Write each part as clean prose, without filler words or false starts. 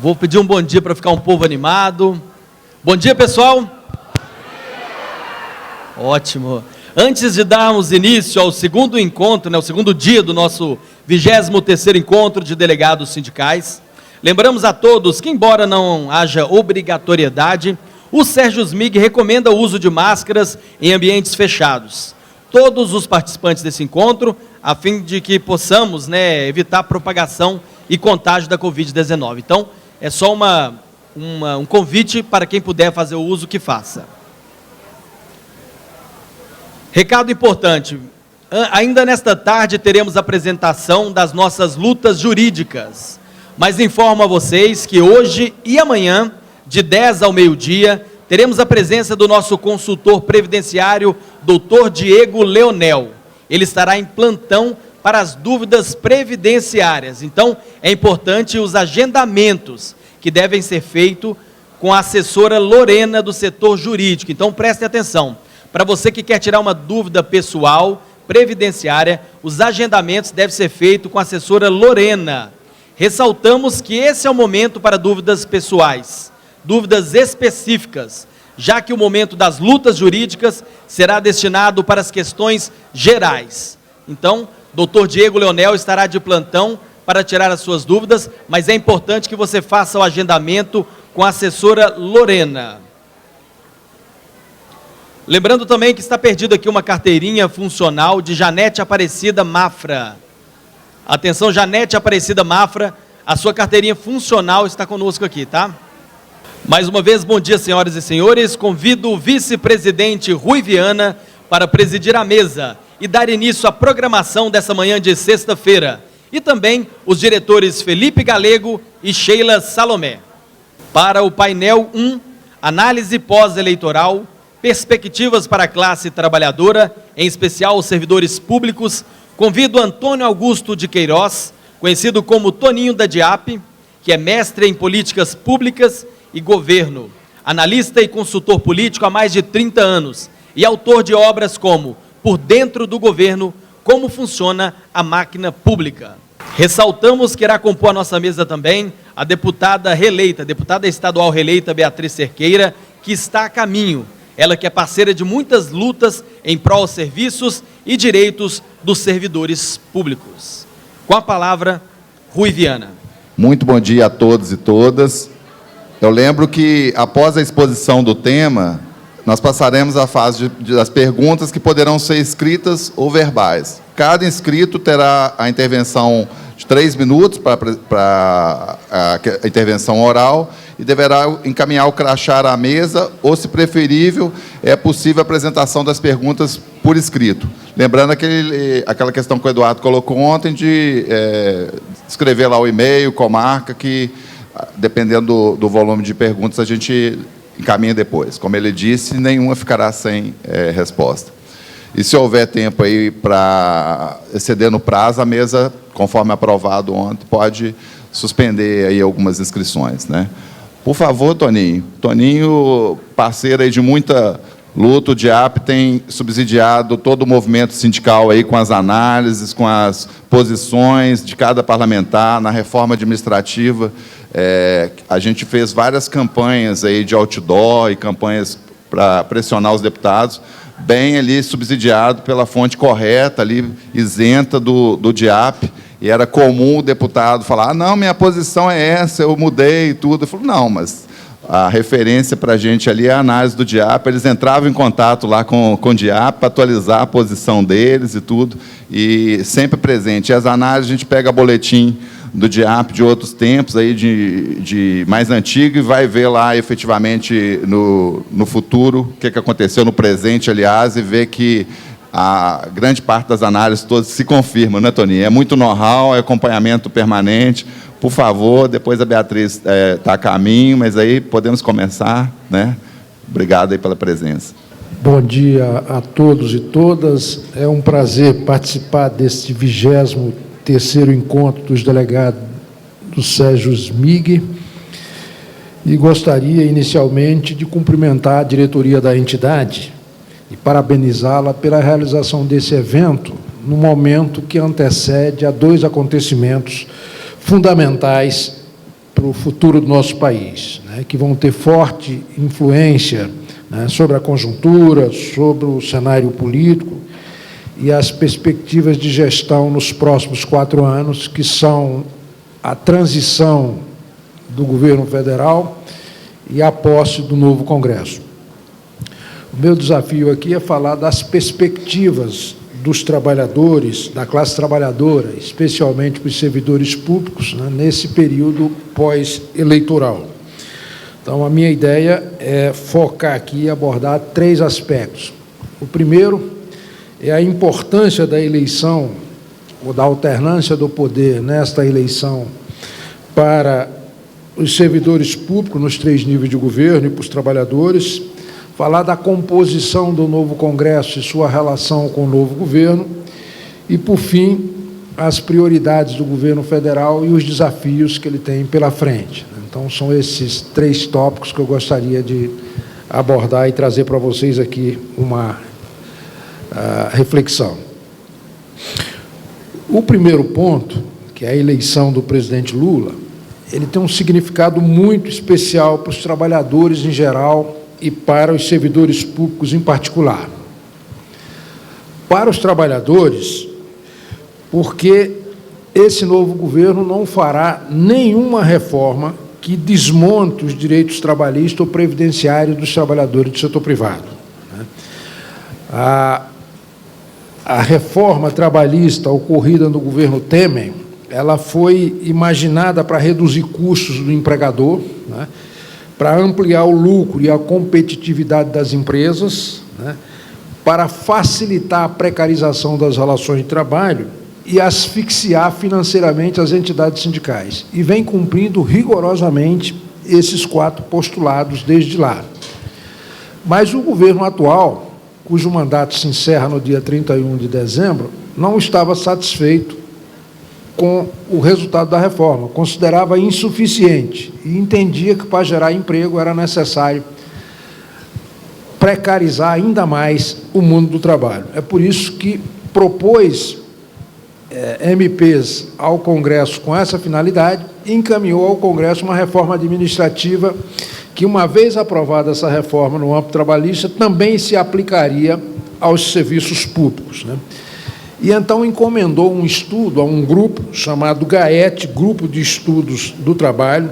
Vou pedir um bom dia para ficar um povo animado. Bom dia, pessoal. Ótimo. Antes de darmos início ao segundo encontro, o segundo dia do nosso 23º encontro de delegados sindicais, lembramos a todos que, embora não haja obrigatoriedade, o Sérgio-SMIG recomenda o uso de máscaras em ambientes fechados. Todos os participantes desse encontro, a fim de que possamos evitar a propagação e contágio da Covid-19. Então, é só um convite para quem puder fazer o uso, que faça. Recado importante, ainda nesta tarde teremos a apresentação das nossas lutas jurídicas, mas informo a vocês que hoje e amanhã, de 10 ao meio-dia, teremos a presença do nosso consultor previdenciário, Dr. Diego Leonel. Ele estará em plantão para as dúvidas previdenciárias. Então, é importante os agendamentos que devem ser feitos com a assessora Lorena do setor jurídico. Então, preste atenção. Para você que quer tirar uma dúvida pessoal, previdenciária, os agendamentos devem ser feitos com a assessora Lorena. Ressaltamos que esse é o momento para dúvidas pessoais, dúvidas específicas, já que o momento das lutas jurídicas será destinado para as questões gerais. Então, Dr. Diego Leonel estará de plantão para tirar as suas dúvidas, mas é importante que você faça o agendamento com a assessora Lorena. Lembrando também que está perdido aqui uma carteirinha funcional de Janete Aparecida Mafra. Atenção, Janete Aparecida Mafra, a sua carteirinha funcional está conosco aqui, tá? Mais uma vez, bom dia, senhoras e senhores. Convido o vice-presidente Rui Viana para presidir a mesa e dar início à programação dessa manhã de sexta-feira. E também os diretores Felipe Galego e Sheila Salomé. Para o painel 1, análise pós-eleitoral, perspectivas para a classe trabalhadora, em especial os servidores públicos, convido Antônio Augusto de Queiroz, conhecido como Toninho da DIAP, que é mestre em políticas públicas e governo, analista e consultor político há mais de 30 anos e autor de obras como Por Dentro do Governo, Como Funciona a Máquina Pública. Ressaltamos que irá compor a nossa mesa também a deputada estadual reeleita Beatriz Cerqueira, que está a caminho, ela que é parceira de muitas lutas em prol aos serviços e direitos dos servidores públicos. Com a palavra, Rui Viana. Muito bom dia a todos e todas. Eu lembro que, após a exposição do tema, nós passaremos à fase das perguntas, que poderão ser escritas ou verbais. Cada inscrito terá a intervenção de 3 minutos para a intervenção oral e deverá encaminhar o crachá à mesa, ou, se preferível, é possível a apresentação das perguntas por escrito. Lembrando aquela questão que o Eduardo colocou ontem de escrever lá o e-mail, comarca, que, dependendo do volume de perguntas, a gente encaminha depois. Como ele disse, nenhuma ficará sem resposta. E se houver tempo aí para exceder no prazo, a mesa, conforme aprovado ontem, pode suspender aí algumas inscrições, né? Por favor, Toninho. Toninho, parceiro aí de muita luta, o DIAP tem subsidiado todo o movimento sindical aí com as análises, com as posições de cada parlamentar na reforma administrativa. A gente fez várias campanhas aí de outdoor e campanhas para pressionar os deputados, bem ali subsidiado pela fonte correta, ali isenta do DIAP, e era comum o deputado falar, não, minha posição é essa, eu mudei e tudo. Eu falei, não, mas a referência para a gente ali é a análise do DIAP. Eles entravam em contato lá com o DIAP para atualizar a posição deles e tudo, e sempre presente. E as análises, a gente pega boletim do DIAP de outros tempos, aí de mais antigo, e vai ver lá, efetivamente, no futuro, o que aconteceu no presente, aliás, e ver que a grande parte das análises todas se confirmam, né, Toninho? É muito know-how, é acompanhamento permanente. Por favor, depois a Beatriz está a caminho, mas aí podemos começar, né? Obrigado aí pela presença. Bom dia a todos e todas. É um prazer participar deste 23º encontro dos delegados do Sérgio-SMIG, e gostaria inicialmente de cumprimentar a diretoria da entidade e parabenizá-la pela realização desse evento no momento que antecede a 2 acontecimentos fundamentais para o futuro do nosso país, né, que vão ter forte influência, né, sobre a conjuntura, sobre o cenário político e as perspectivas de gestão nos próximos 4 anos, que são a transição do governo federal e a posse do novo Congresso. O meu desafio aqui é falar das perspectivas dos trabalhadores, da classe trabalhadora, especialmente para os servidores públicos, né, nesse período pós-eleitoral. Então, a minha ideia é focar aqui e abordar 3 aspectos. O primeiro é a importância da eleição, ou da alternância do poder nesta eleição, para os servidores públicos nos 3 níveis de governo e para os trabalhadores, falar da composição do novo Congresso e sua relação com o novo governo, e, por fim, as prioridades do governo federal e os desafios que ele tem pela frente. Então, são esses 3 tópicos que eu gostaria de abordar e trazer para vocês aqui uma reflexão. O primeiro ponto, que é a eleição do presidente Lula, ele tem um significado muito especial para os trabalhadores em geral e para os servidores públicos em particular. Para os trabalhadores, porque esse novo governo não fará nenhuma reforma que desmonte os direitos trabalhistas ou previdenciários dos trabalhadores do setor privado. A reforma trabalhista ocorrida no governo Temer, ela foi imaginada para reduzir custos do empregador, né, para ampliar o lucro e a competitividade das empresas, né, para facilitar a precarização das relações de trabalho e asfixiar financeiramente as entidades sindicais. E vem cumprindo rigorosamente esses 4 postulados desde lá. Mas o governo atual, cujo mandato se encerra no dia 31 de dezembro, não estava satisfeito com o resultado da reforma, considerava insuficiente e entendia que, para gerar emprego, era necessário precarizar ainda mais o mundo do trabalho. É por isso que propôs MPs ao Congresso com essa finalidade e encaminhou ao Congresso uma reforma administrativa que, uma vez aprovada essa reforma no âmbito trabalhista, também se aplicaria aos serviços públicos, né? E então encomendou um estudo a um grupo chamado GAET, Grupo de Estudos do Trabalho,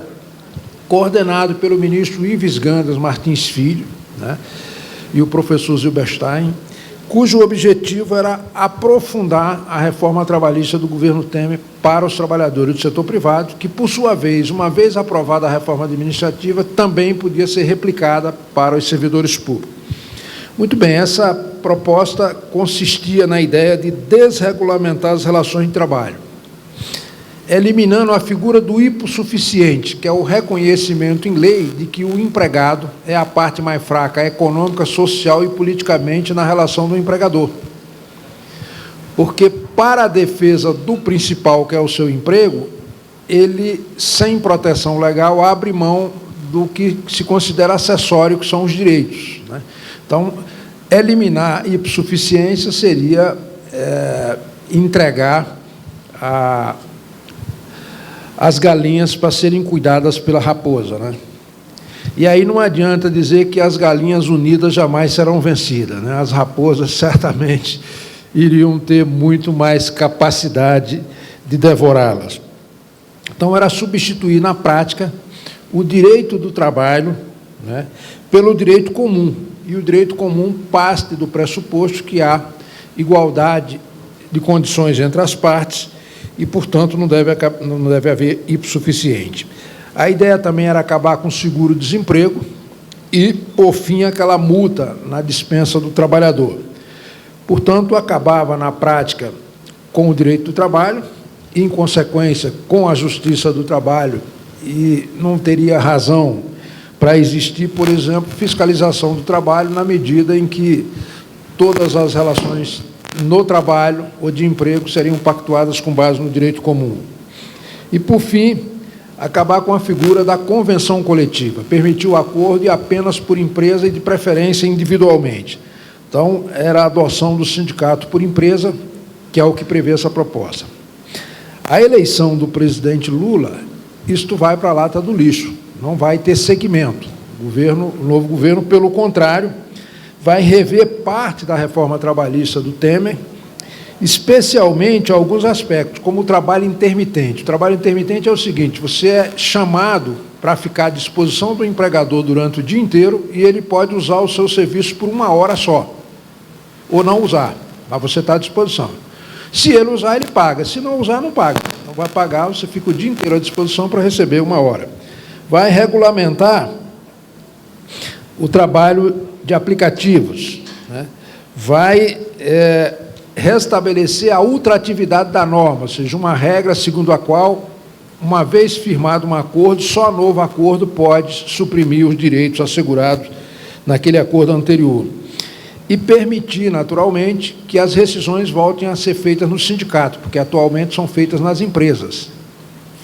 coordenado pelo ministro Ives Gandras Martins Filho, né, e o professor Zilberstein, cujo objetivo era aprofundar a reforma trabalhista do governo Temer para os trabalhadores do setor privado, que, por sua vez, uma vez aprovada a reforma administrativa, também podia ser replicada para os servidores públicos. Muito bem, essa proposta consistia na ideia de desregulamentar as relações de trabalho, eliminando a figura do hipossuficiente, que é o reconhecimento em lei de que o empregado é a parte mais fraca econômica, social e politicamente na relação do empregador. Porque, para a defesa do principal, que é o seu emprego, ele, sem proteção legal, abre mão do que se considera acessório, que são os direitos, né? Então, eliminar a hipossuficiência seria entregar as galinhas para serem cuidadas pela raposa, né? E aí não adianta dizer que as galinhas unidas jamais serão vencidas, né? As raposas certamente iriam ter muito mais capacidade de devorá-las. Então, era substituir, na prática, o direito do trabalho, né, pelo direito comum. E o direito comum parte do pressuposto que há igualdade de condições entre as partes e, portanto, não deve haver hipossuficiente. A ideia também era acabar com o seguro-desemprego e, por fim, aquela multa na dispensa do trabalhador. Portanto, acabava, na prática, com o direito do trabalho e, em consequência, com a justiça do trabalho, e não teria razão para existir, por exemplo, fiscalização do trabalho, na medida em que todas as relações no trabalho ou de emprego seriam pactuadas com base no direito comum. E, por fim, acabar com a figura da convenção coletiva, permitir o acordo e apenas por empresa e, de preferência, individualmente. Então, era a adoção do sindicato por empresa, que é o que prevê essa proposta. A eleição do presidente Lula isto vai para a lata do lixo, não vai ter segmento. O novo governo, pelo contrário, vai rever parte da reforma trabalhista do Temer, especialmente alguns aspectos, como o trabalho intermitente. O trabalho intermitente é o seguinte: você é chamado para ficar à disposição do empregador durante o dia inteiro e ele pode usar o seu serviço por 1 hora só, ou não usar, mas você está à disposição. Se ele usar, ele paga. Se não usar, não paga. Não vai pagar, você fica o dia inteiro à disposição para receber 1 hora. Vai regulamentar o trabalho de aplicativos, né? Vai restabelecer a ultratividade da norma, ou seja, uma regra segundo a qual, uma vez firmado um acordo, só novo acordo pode suprimir os direitos assegurados naquele acordo anterior. E permitir, naturalmente, que as rescisões voltem a ser feitas no sindicato, porque atualmente são feitas nas empresas.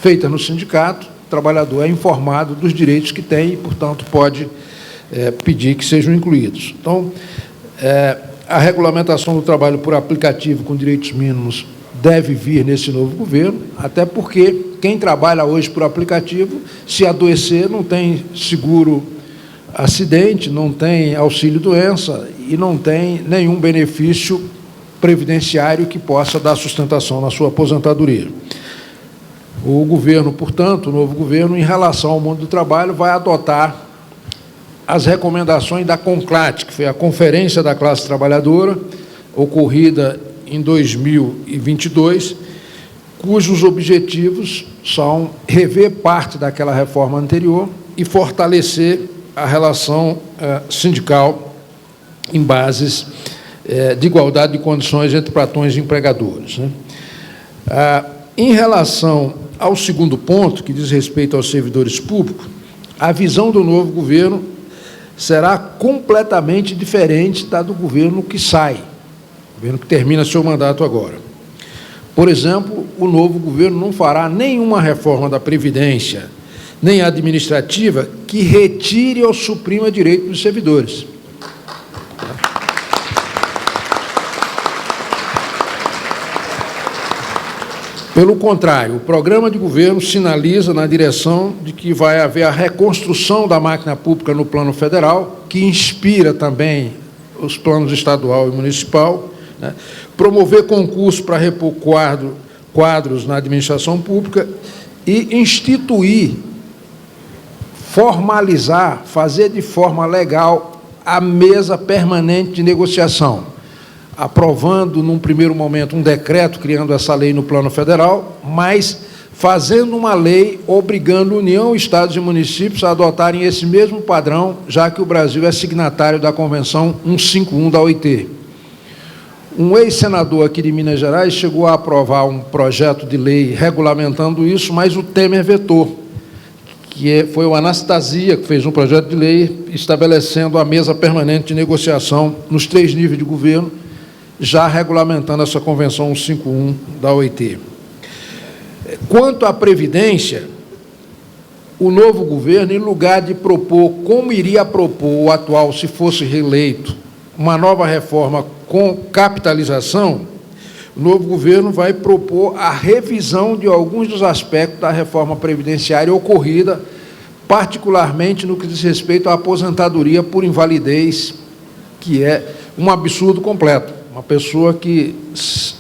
Feitas no sindicato, o trabalhador é informado dos direitos que tem e, portanto, pode pedir que sejam incluídos. Então, a regulamentação do trabalho por aplicativo com direitos mínimos deve vir nesse novo governo, até porque quem trabalha hoje por aplicativo, se adoecer, não tem seguro acidente, não tem auxílio-doença e não tem nenhum benefício previdenciário que possa dar sustentação na sua aposentadoria. O governo, portanto, o novo governo, em relação ao mundo do trabalho, vai adotar as recomendações da CONCLAT, que foi a Conferência da Classe Trabalhadora, ocorrida em 2022, cujos objetivos são rever parte daquela reforma anterior e fortalecer a relação sindical em bases de igualdade de condições entre patrões e empregadores, né? Em relação ao segundo ponto, que diz respeito aos servidores públicos, a visão do novo governo será completamente diferente da do governo que sai, o governo que termina seu mandato agora. Por exemplo, o novo governo não fará nenhuma reforma da Previdência, nem administrativa, que retire ou suprima direito dos servidores. Pelo contrário, o programa de governo sinaliza na direção de que vai haver a reconstrução da máquina pública no plano federal, que inspira também os planos estadual e municipal, né? Promover concurso para repor quadros na administração pública e instituir, formalizar, fazer de forma legal a mesa permanente de negociação, aprovando, num primeiro momento, um decreto criando essa lei no plano federal, mas fazendo uma lei obrigando União, Estados e municípios a adotarem esse mesmo padrão, já que o Brasil é signatário da Convenção 151 da OIT. Um ex-senador aqui de Minas Gerais chegou a aprovar um projeto de lei regulamentando isso, mas o Temer vetou, foi o Anastasia que fez um projeto de lei estabelecendo a mesa permanente de negociação nos 3 níveis de governo, já regulamentando essa Convenção 151 da OIT. Quanto à Previdência, o novo governo, em lugar de propor, como iria propor o atual, se fosse reeleito, uma nova reforma com capitalização, o novo governo vai propor a revisão de alguns dos aspectos da reforma previdenciária ocorrida, particularmente no que diz respeito à aposentadoria por invalidez, que é um absurdo completo. Uma pessoa que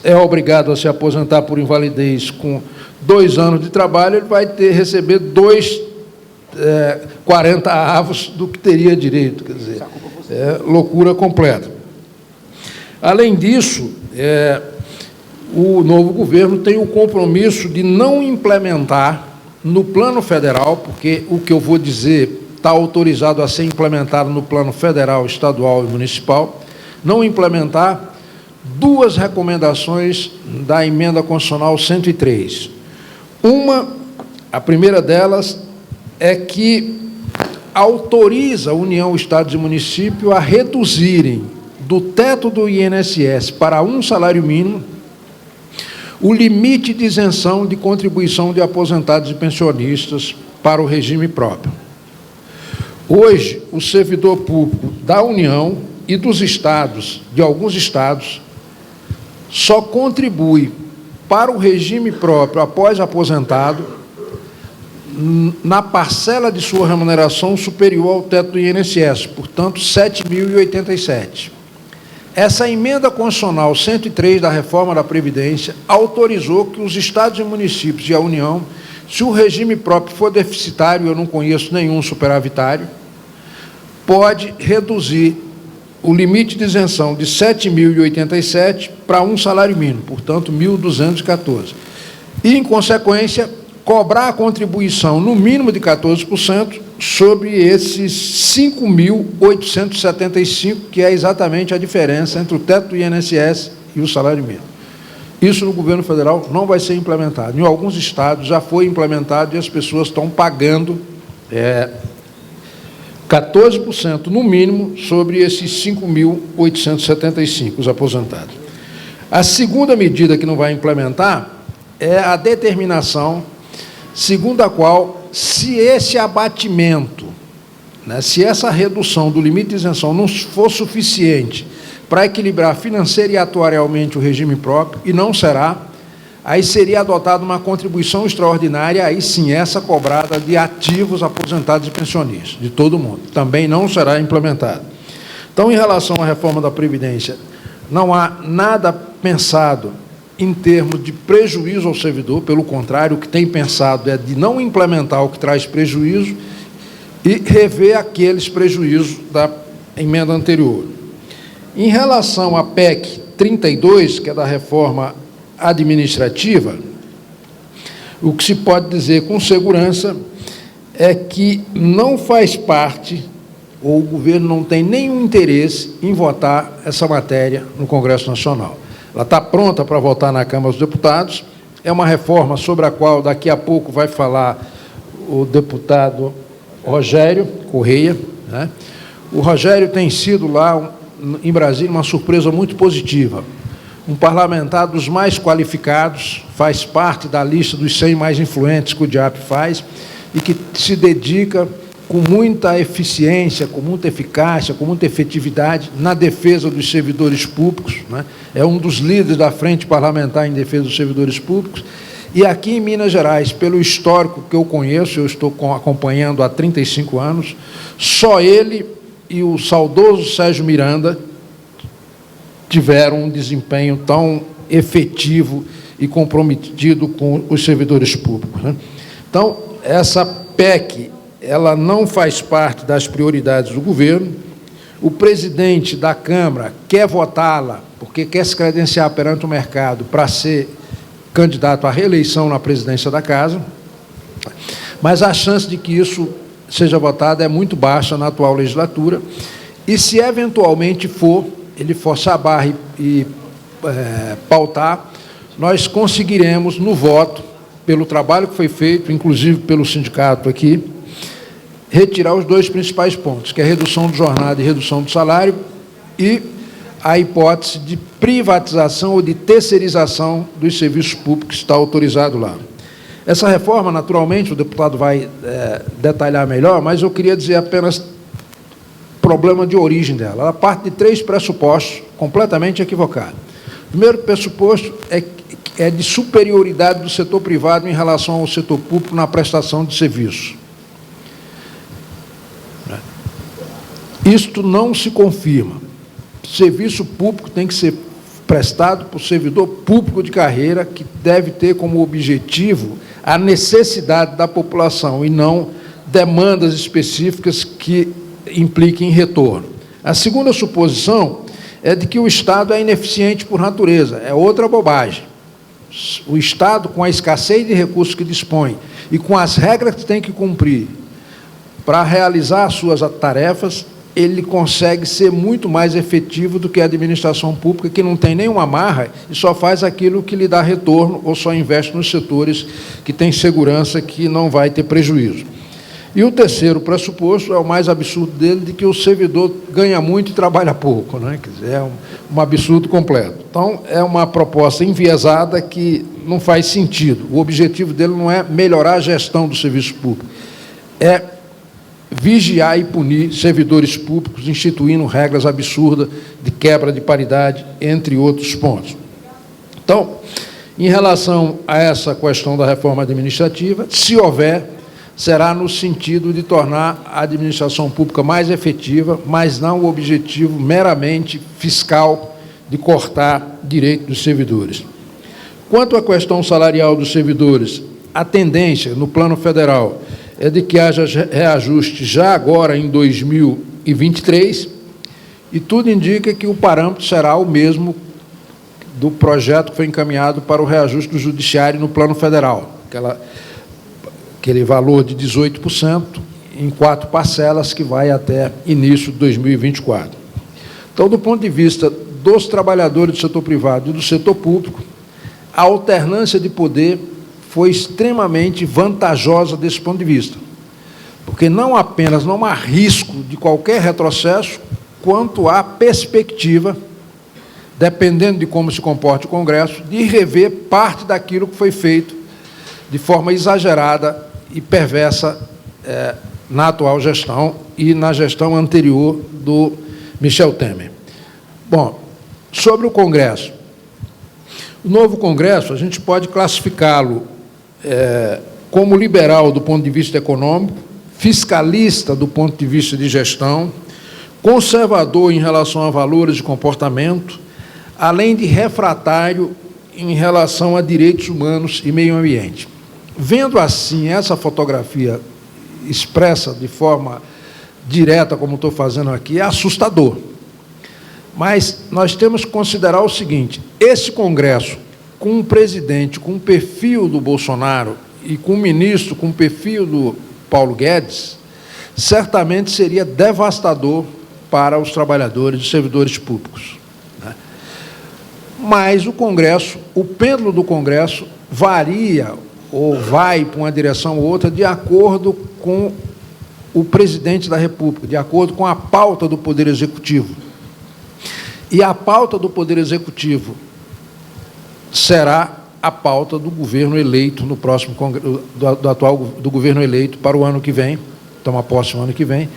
é obrigada a se aposentar por invalidez com 2 anos de trabalho, ele vai receber 40 avos do que teria direito, quer dizer, é loucura completa. Além disso, o novo governo tem o compromisso de não implementar no plano federal, porque o que eu vou dizer está autorizado a ser implementado no plano federal, estadual e municipal, não implementar 2 recomendações da Emenda Constitucional 103. A primeira delas é que autoriza a União, Estados e Municípios a reduzirem do teto do INSS para 1 salário mínimo o limite de isenção de contribuição de aposentados e pensionistas para o regime próprio. Hoje, o servidor público da União e dos estados, de alguns estados, só contribui para o regime próprio após aposentado na parcela de sua remuneração superior ao teto do INSS, portanto, R$ 7.087. Essa emenda constitucional 103 da reforma da Previdência autorizou que os estados e municípios e a União, se o regime próprio for deficitário, eu não conheço nenhum superavitário, pode reduzir o limite de isenção de R$ 7.087 para um salário mínimo, portanto, R$ 1.214. E, em consequência, cobrar a contribuição no mínimo de 14% sobre esses 5.875, que é exatamente a diferença entre o teto do INSS e o salário mínimo. Isso no governo federal não vai ser implementado. Em alguns estados já foi implementado e as pessoas estão pagando 14% no mínimo sobre esses 5.875, os aposentados. A segunda medida que não vai implementar é a determinação segundo a qual, se esse abatimento, se essa redução do limite de isenção não for suficiente para equilibrar financeira e atuarialmente o regime próprio, e não será, aí seria adotada uma contribuição extraordinária, aí sim, essa cobrada de ativos, aposentados e pensionistas, de todo mundo. Também não será implementada. Então, em relação à reforma da Previdência, não há nada pensado em termos de prejuízo ao servidor, pelo contrário, o que tem pensado é de não implementar o que traz prejuízo e rever aqueles prejuízos da emenda anterior. Em relação à PEC 32, que é da reforma administrativa, o que se pode dizer com segurança é que não faz parte, ou o governo não tem nenhum interesse em votar essa matéria no Congresso Nacional. Ela está pronta para votar na Câmara dos Deputados, é uma reforma sobre a qual daqui a pouco vai falar o deputado Rogério Correia, né? O Rogério tem sido lá, em Brasília, uma surpresa muito positiva. Um parlamentar dos mais qualificados, faz parte da lista dos 100 mais influentes que o DIAP faz, e que se dedica com muita eficiência, com muita eficácia, com muita efetividade na defesa dos servidores públicos, né? É um dos líderes da Frente Parlamentar em Defesa dos Servidores Públicos. E aqui em Minas Gerais, pelo histórico que eu conheço, eu estou acompanhando há 35 anos, só ele e o saudoso Sérgio Miranda tiveram um desempenho tão efetivo e comprometido com os servidores públicos, né? Então, essa PEC, ela não faz parte das prioridades do governo. O presidente da Câmara quer votá-la, porque quer se credenciar perante o mercado para ser candidato à reeleição na presidência da Casa, mas a chance de que isso seja votado é muito baixa na atual legislatura, e se eventualmente ele forçar a barra e pautar, nós conseguiremos, no voto, pelo trabalho que foi feito, inclusive pelo sindicato aqui, retirar os dois principais pontos, que é a redução de jornada e redução do salário, e a hipótese de privatização ou de terceirização dos serviços públicos que está autorizado lá. Essa reforma, naturalmente, o deputado vai detalhar melhor, mas eu queria dizer apenas problema de origem dela. Ela parte de 3 pressupostos completamente equivocados. O primeiro pressuposto é de superioridade do setor privado em relação ao setor público na prestação de serviços. Isto não se confirma. Serviço público tem que ser prestado por servidor público de carreira, que deve ter como objetivo a necessidade da população e não demandas específicas que impliquem retorno. A segunda suposição é de que o Estado é ineficiente por natureza. É outra bobagem. O Estado, com a escassez de recursos que dispõe e com as regras que tem que cumprir para realizar as suas tarefas, ele consegue ser muito mais efetivo do que a administração pública, que não tem nenhuma amarra e só faz aquilo que lhe dá retorno ou só investe nos setores que tem segurança que não vai ter prejuízo. E o terceiro pressuposto é o mais absurdo dele, de que o servidor ganha muito e trabalha pouco, né? Quer dizer, é um absurdo completo. Então, é uma proposta enviesada que não faz sentido. O objetivo dele não é melhorar a gestão do serviço público, é vigiar e punir servidores públicos, instituindo regras absurdas de quebra de paridade, entre outros pontos. Então, em relação a essa questão da reforma administrativa, se houver, será no sentido de tornar a administração pública mais efetiva, mas não o objetivo meramente fiscal de cortar direito dos servidores. Quanto à questão salarial dos servidores, a tendência no plano federal é de que haja reajuste já agora em 2023, e tudo indica que o parâmetro será o mesmo do projeto que foi encaminhado para o reajuste do judiciário no plano federal, aquele valor de 18% em 4 parcelas que vai até início de 2024. Então, do ponto de vista dos trabalhadores do setor privado e do setor público, a alternância de poder foi extremamente vantajosa desse ponto de vista, porque não apenas não há risco de qualquer retrocesso, quanto há perspectiva, dependendo de como se comporte o Congresso, de rever parte daquilo que foi feito de forma exagerada e perversa na atual gestão e na gestão anterior do Michel Temer. Bom, sobre o Congresso. O novo Congresso, a gente pode classificá-lo como liberal do ponto de vista econômico, fiscalista do ponto de vista de gestão, conservador em relação a valores de comportamento, além de refratário em relação a direitos humanos e meio ambiente. Vendo assim essa fotografia expressa de forma direta, como estou fazendo aqui, é assustador. Mas nós temos que considerar o seguinte: esse Congresso, com um presidente com o perfil do Bolsonaro e com um ministro com o perfil do Paulo Guedes, certamente seria devastador para os trabalhadores e servidores públicos. Mas o Congresso, o pêndulo do Congresso varia ou vai para uma direção ou outra de acordo com o presidente da República, de acordo com a pauta do Poder Executivo. E a pauta do Poder Executivo será a pauta do governo eleito no próximo Congresso, do governo eleito para o ano que vem, toma posse no ano que vem,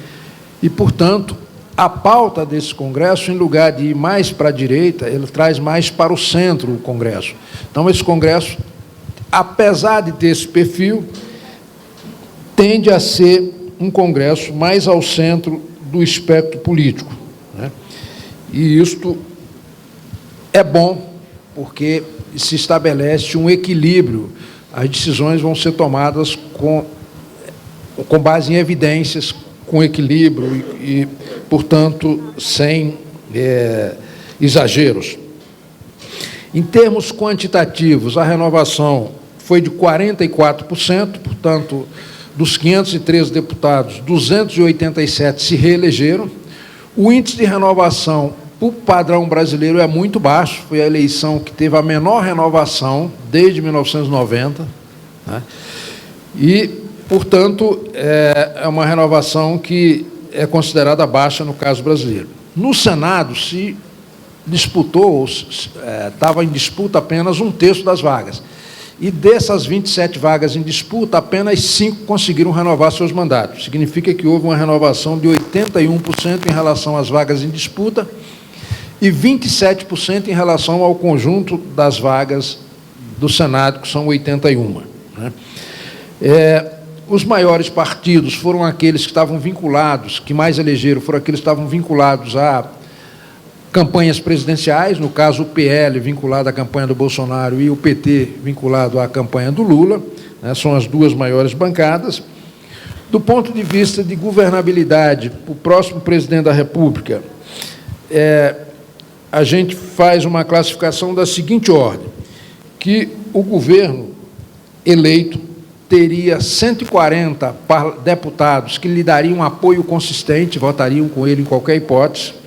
e, portanto, a pauta desse Congresso, em lugar de ir mais para a direita, ele traz mais para o centro o Congresso. Então, esse Congresso, apesar de ter esse perfil, tende a ser um Congresso mais ao centro do espectro político, né? E isto é bom, porque se estabelece um equilíbrio, as decisões vão ser tomadas com base em evidências, com equilíbrio e, portanto, sem exageros. Em termos quantitativos, a renovação foi de 44%, portanto, dos 513 deputados, 287 se reelegeram. O índice de renovação, por padrão brasileiro, é muito baixo, foi a eleição que teve a menor renovação desde 1990, né? E, portanto, é uma renovação que é considerada baixa no caso brasileiro. No Senado, se disputou, estava em disputa apenas 1/3 das vagas. E dessas 27 vagas em disputa, apenas 5 conseguiram renovar seus mandatos. Significa que houve uma renovação de 81% em relação às vagas em disputa e 27% em relação ao conjunto das vagas do Senado, que são 81. Né? Os maiores partidos foram aqueles que estavam vinculados, que mais elegeram, foram aqueles que estavam vinculados a campanhas presidenciais, no caso o PL vinculado à campanha do Bolsonaro e o PT vinculado à campanha do Lula, né, são as duas maiores bancadas. Do ponto de vista de governabilidade, o próximo presidente da República, a gente faz uma classificação da seguinte ordem, que o governo eleito teria 140 deputados que lhe dariam um apoio consistente, votariam com ele em qualquer hipótese,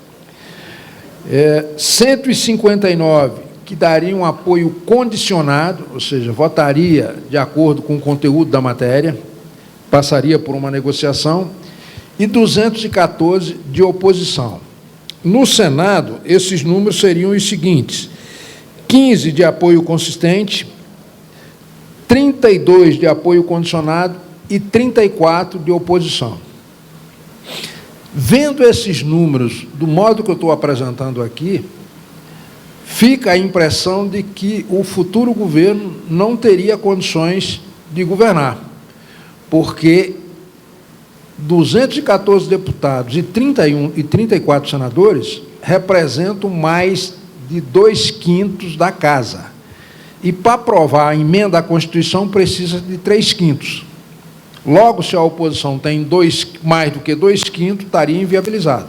159 que dariam um apoio condicionado, ou seja, votaria de acordo com o conteúdo da matéria, passaria por uma negociação, e 214 de oposição. No Senado, esses números seriam os seguintes: 15 de apoio consistente, 32 de apoio condicionado e 34 de oposição. Vendo esses números, do modo que eu estou apresentando aqui, fica a impressão de que o futuro governo não teria condições de governar, porque 214 deputados e 34 senadores representam mais de 2/5 da casa. E, para aprovar a emenda à Constituição, precisa de 3/5. Logo, se a oposição tem mais do que 2/5, estaria inviabilizado.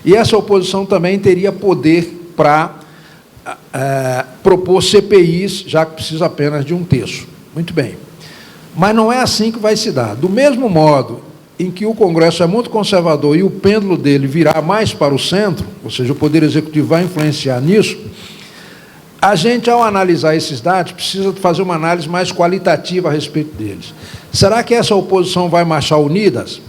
E essa oposição também teria poder para propor CPIs, já que precisa apenas de 1/3. Muito bem. Mas não é assim que vai se dar. Do mesmo modo em que o Congresso é muito conservador e o pêndulo dele virá mais para o centro, ou seja, o Poder Executivo vai influenciar nisso, a gente, ao analisar esses dados, precisa fazer uma análise mais qualitativa a respeito deles. Será que essa oposição vai marchar unidas?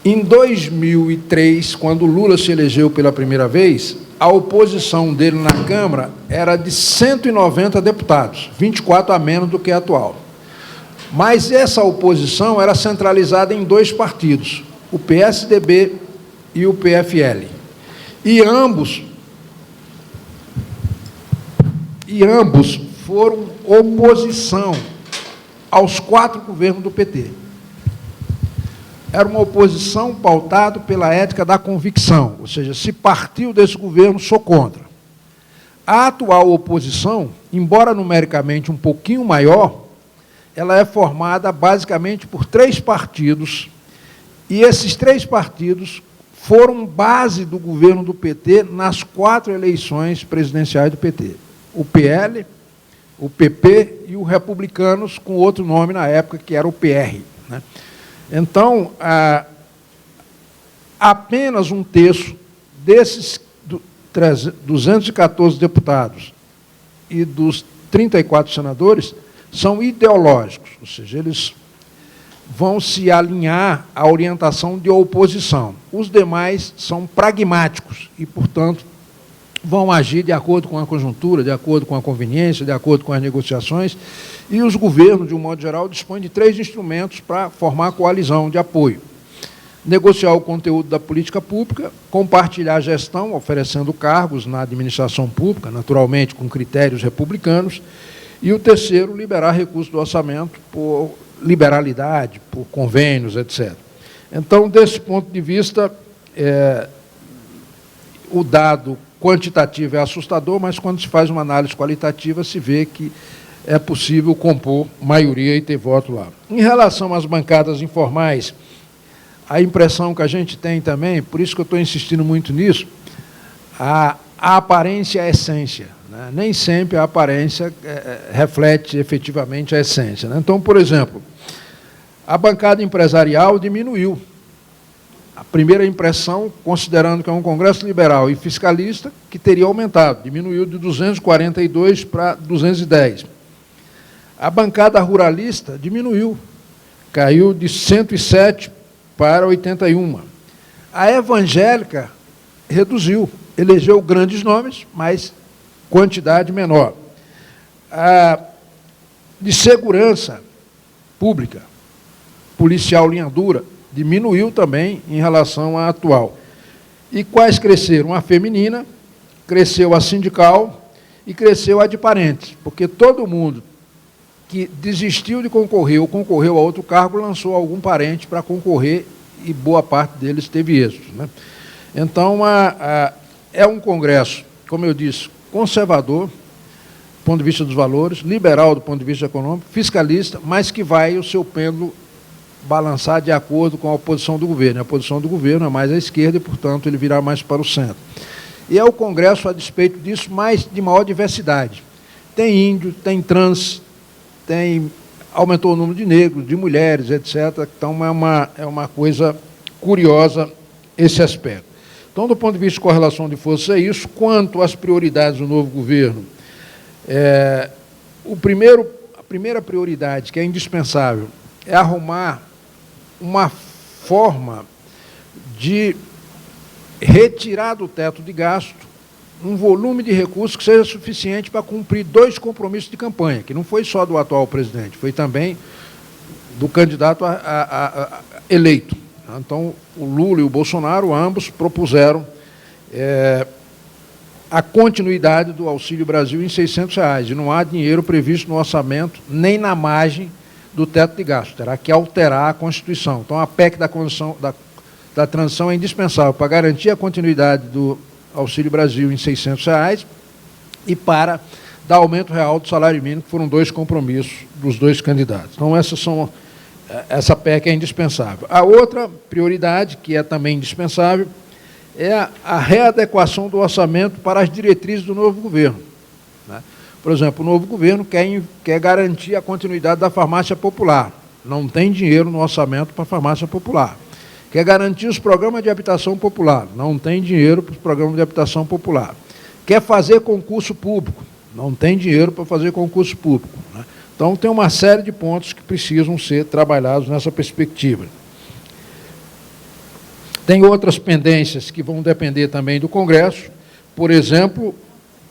Em 2003, quando Lula se elegeu pela primeira vez, a oposição dele na Câmara era de 190 deputados, 24 a menos do que a atual. Mas essa oposição era centralizada em 2 partidos, o PSDB e o PFL. E ambos foram oposição aos 4 governos do PT. Era uma oposição pautada pela ética da convicção, ou seja, se partiu desse governo, sou contra. A atual oposição, embora numericamente um pouquinho maior, ela é formada basicamente por 3 partidos, e esses 3 partidos foram base do governo do PT nas 4 eleições presidenciais do PT. O PL, o PP e o Republicanos, com outro nome na época, que era o PR. Né? Então, apenas 1/3 desses 214 deputados e dos 34 senadores são ideológicos, ou seja, eles vão se alinhar à orientação de oposição. Os demais são pragmáticos e, portanto, vão agir de acordo com a conjuntura, de acordo com a conveniência, de acordo com as negociações, e os governos, de um modo geral, dispõem de 3 instrumentos para formar a coalizão de apoio. Negociar o conteúdo da política pública, compartilhar a gestão, oferecendo cargos na administração pública, naturalmente com critérios republicanos, e o terceiro, liberar recursos do orçamento por liberalidade, por convênios, etc. Então, desse ponto de vista, o dado quantitativo é assustador, mas quando se faz uma análise qualitativa, se vê que é possível compor maioria e ter voto lá. Em relação às bancadas informais, a impressão que a gente tem também, por isso que eu estou insistindo muito nisso, a aparência é a essência. Né? Nem sempre a aparência reflete efetivamente a essência. Né? Então, por exemplo, a bancada empresarial diminuiu. A primeira impressão, considerando que é um Congresso liberal e fiscalista, que teria aumentado, diminuiu de 242 para 210. A bancada ruralista diminuiu, caiu de 107 para 81. A evangélica reduziu, elegeu grandes nomes, mas quantidade menor. A de segurança pública, policial linha dura, diminuiu também em relação à atual. E quais cresceram? A feminina, cresceu a sindical e cresceu a de parentes, porque todo mundo que desistiu de concorrer ou concorreu a outro cargo lançou algum parente para concorrer e boa parte deles teve êxito. Né? Então, é um Congresso, como eu disse, conservador, do ponto de vista dos valores, liberal do ponto de vista econômico, fiscalista, mas que vai o seu pêndulo balançar de acordo com a posição do governo. A posição do governo é mais à esquerda e, portanto, ele virá mais para o centro. E é o Congresso, a despeito disso, mais de maior diversidade. Tem índio, tem trans, aumentou o número de negros, de mulheres, etc. Então, é uma coisa curiosa esse aspecto. Então, do ponto de vista de correlação de forças, é isso. Quanto às prioridades do novo governo, a primeira prioridade, que é indispensável, é arrumar uma forma de retirar do teto de gasto um volume de recursos que seja suficiente para cumprir 2 compromissos de campanha, que não foi só do atual presidente, foi também do candidato eleito. Então, o Lula e o Bolsonaro, ambos, propuseram a continuidade do Auxílio Brasil em R$ 600, e não há dinheiro previsto no orçamento, nem na margem, do teto de gasto, terá que alterar a Constituição. Então, a PEC da transição é indispensável para garantir a continuidade do Auxílio Brasil em R$ 600 e para dar aumento real do salário mínimo, que foram 2 compromissos dos 2 candidatos. Então, essa PEC é indispensável. A outra prioridade, que é também indispensável, é a readequação do orçamento para as diretrizes do novo governo, né? Por exemplo, o novo governo quer garantir a continuidade da farmácia popular. Não tem dinheiro no orçamento para a farmácia popular. Quer garantir os programas de habitação popular. Não tem dinheiro para os programas de habitação popular. Quer fazer concurso público. Não tem dinheiro para fazer concurso público, né? Então, tem uma série de pontos que precisam ser trabalhados nessa perspectiva. Tem outras pendências que vão depender também do Congresso, por exemplo,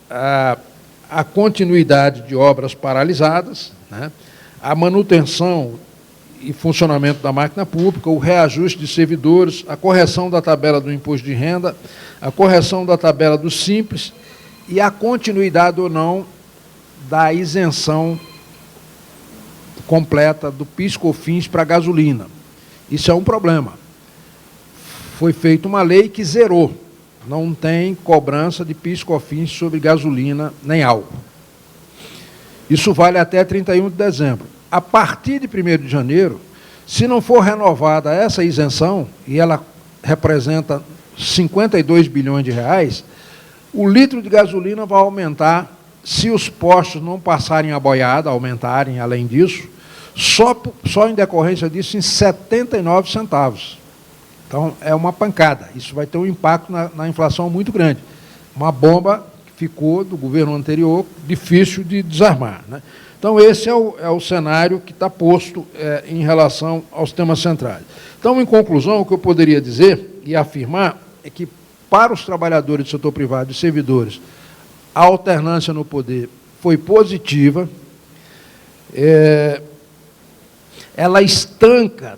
a continuidade de obras paralisadas, né? A manutenção e funcionamento da máquina pública, o reajuste de servidores, a correção da tabela do imposto de renda, a correção da tabela do Simples e a continuidade ou não da isenção completa do PIS/COFINS para a gasolina. Isso é um problema. Foi feita uma lei que zerou. Não tem cobrança de PIS/COFINS sobre gasolina nem álcool. Isso vale até 31 de dezembro. A partir de 1º de janeiro, se não for renovada essa isenção, e ela representa 52 bilhões de reais, o litro de gasolina vai aumentar, se os postos não passarem a boiada, aumentarem além disso, só em decorrência disso, em 79 centavos. Então, é uma pancada. Isso vai ter um impacto na inflação muito grande. Uma bomba que ficou do governo anterior, difícil de desarmar, né? Então, esse é o cenário que está posto em relação aos temas centrais. Então, em conclusão, o que eu poderia dizer e afirmar é que, para os trabalhadores do setor privado e servidores, a alternância no poder foi positiva, ela estanca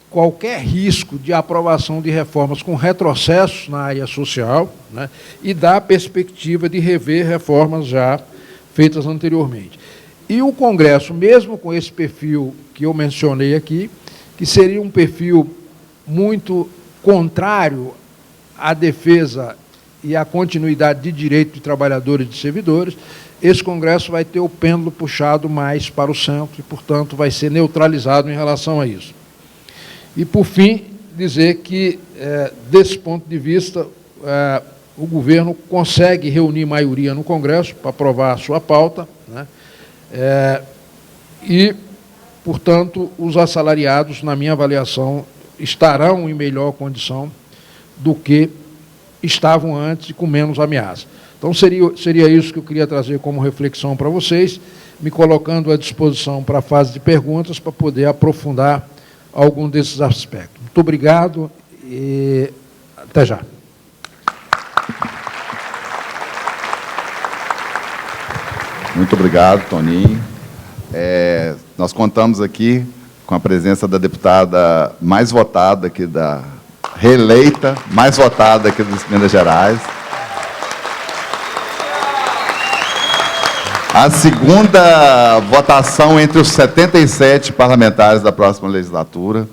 qualquer risco de aprovação de reformas com retrocessos na área social, né, e dá a perspectiva de rever reformas já feitas anteriormente. E o Congresso, mesmo com esse perfil que eu mencionei aqui, que seria um perfil muito contrário à defesa e à continuidade de direito de trabalhadores e de servidores, esse Congresso vai ter o pêndulo puxado mais para o centro e, portanto, vai ser neutralizado em relação a isso. E, por fim, dizer que, desse ponto de vista, o governo consegue reunir maioria no Congresso para aprovar a sua pauta, né? E, portanto, os assalariados, na minha avaliação, estarão em melhor condição do que estavam antes e com menos ameaça. Então, seria isso que eu queria trazer como reflexão para vocês, me colocando à disposição para a fase de perguntas, para poder aprofundar algum desses aspectos. Muito obrigado e até já. Muito obrigado, Toninho. Nós contamos aqui com a presença da deputada mais votada aqui reeleita, mais votada aqui das Minas Gerais. A segunda votação entre os 77 parlamentares da próxima legislatura.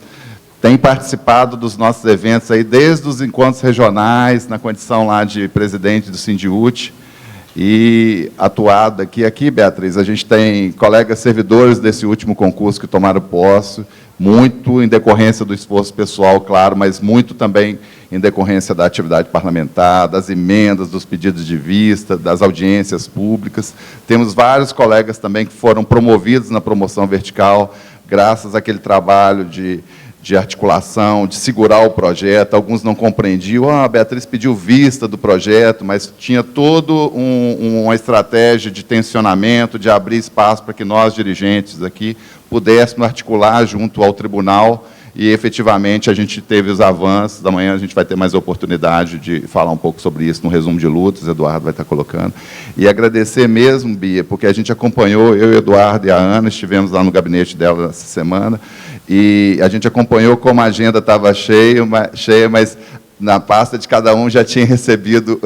Tem participado dos nossos eventos aí desde os encontros regionais, na condição lá de presidente do Sindiúti, e atuado aqui, Beatriz, a gente tem colegas servidores desse último concurso que tomaram posse, muito em decorrência do esforço pessoal, claro, mas muito também em decorrência da atividade parlamentar, das emendas, dos pedidos de vista, das audiências públicas. Temos vários colegas também que foram promovidos na promoção vertical, graças àquele trabalho de articulação, de segurar o projeto. Alguns não compreendiam, a Beatriz pediu vista do projeto, mas tinha toda uma estratégia de tensionamento, de abrir espaço para que nós, dirigentes aqui, pudéssemos articular junto ao tribunal, e, efetivamente, a gente teve os avanços. Amanhã a gente vai ter mais oportunidade de falar um pouco sobre isso no resumo de lutas, Eduardo vai estar colocando. E agradecer mesmo, Bia, porque a gente acompanhou, eu, Eduardo e a Ana, estivemos lá no gabinete dela essa semana, e a gente acompanhou como a agenda estava cheia, mas na pasta de cada um já tinha recebido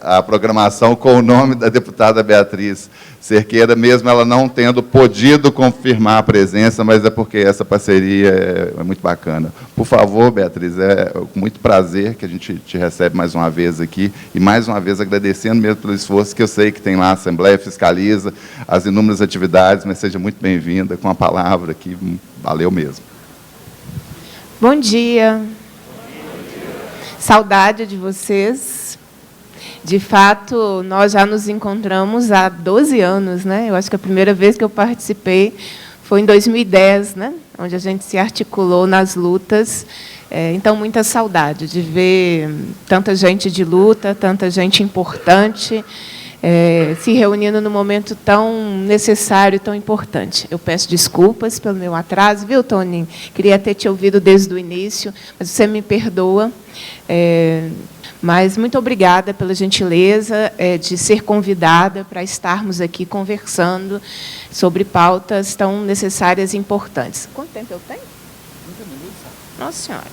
a programação com o nome da deputada Beatriz Cerqueira, mesmo ela não tendo podido confirmar a presença, mas é porque essa parceria é muito bacana. Por favor, Beatriz, é com muito prazer que a gente te recebe mais uma vez aqui, e mais uma vez agradecendo mesmo pelo esforço que eu sei que tem lá a Assembleia, fiscaliza as inúmeras atividades, mas seja muito bem-vinda com a palavra aqui, valeu mesmo. Bom dia. Saudade de vocês. De fato, nós já nos encontramos há 12 anos, né? Eu acho que a primeira vez que eu participei foi em 2010, né? Onde a gente se articulou nas lutas. Então, muita saudade de ver tanta gente de luta, tanta gente importante, se reunindo num momento tão necessário, tão importante. Eu peço desculpas pelo meu atraso, viu, Toninho? Queria ter te ouvido desde o início, mas você me perdoa. Mas muito obrigada pela gentileza de ser convidada para estarmos aqui conversando sobre pautas tão necessárias e importantes. Quanto tempo eu tenho? 30 minutos. Nossa Senhora.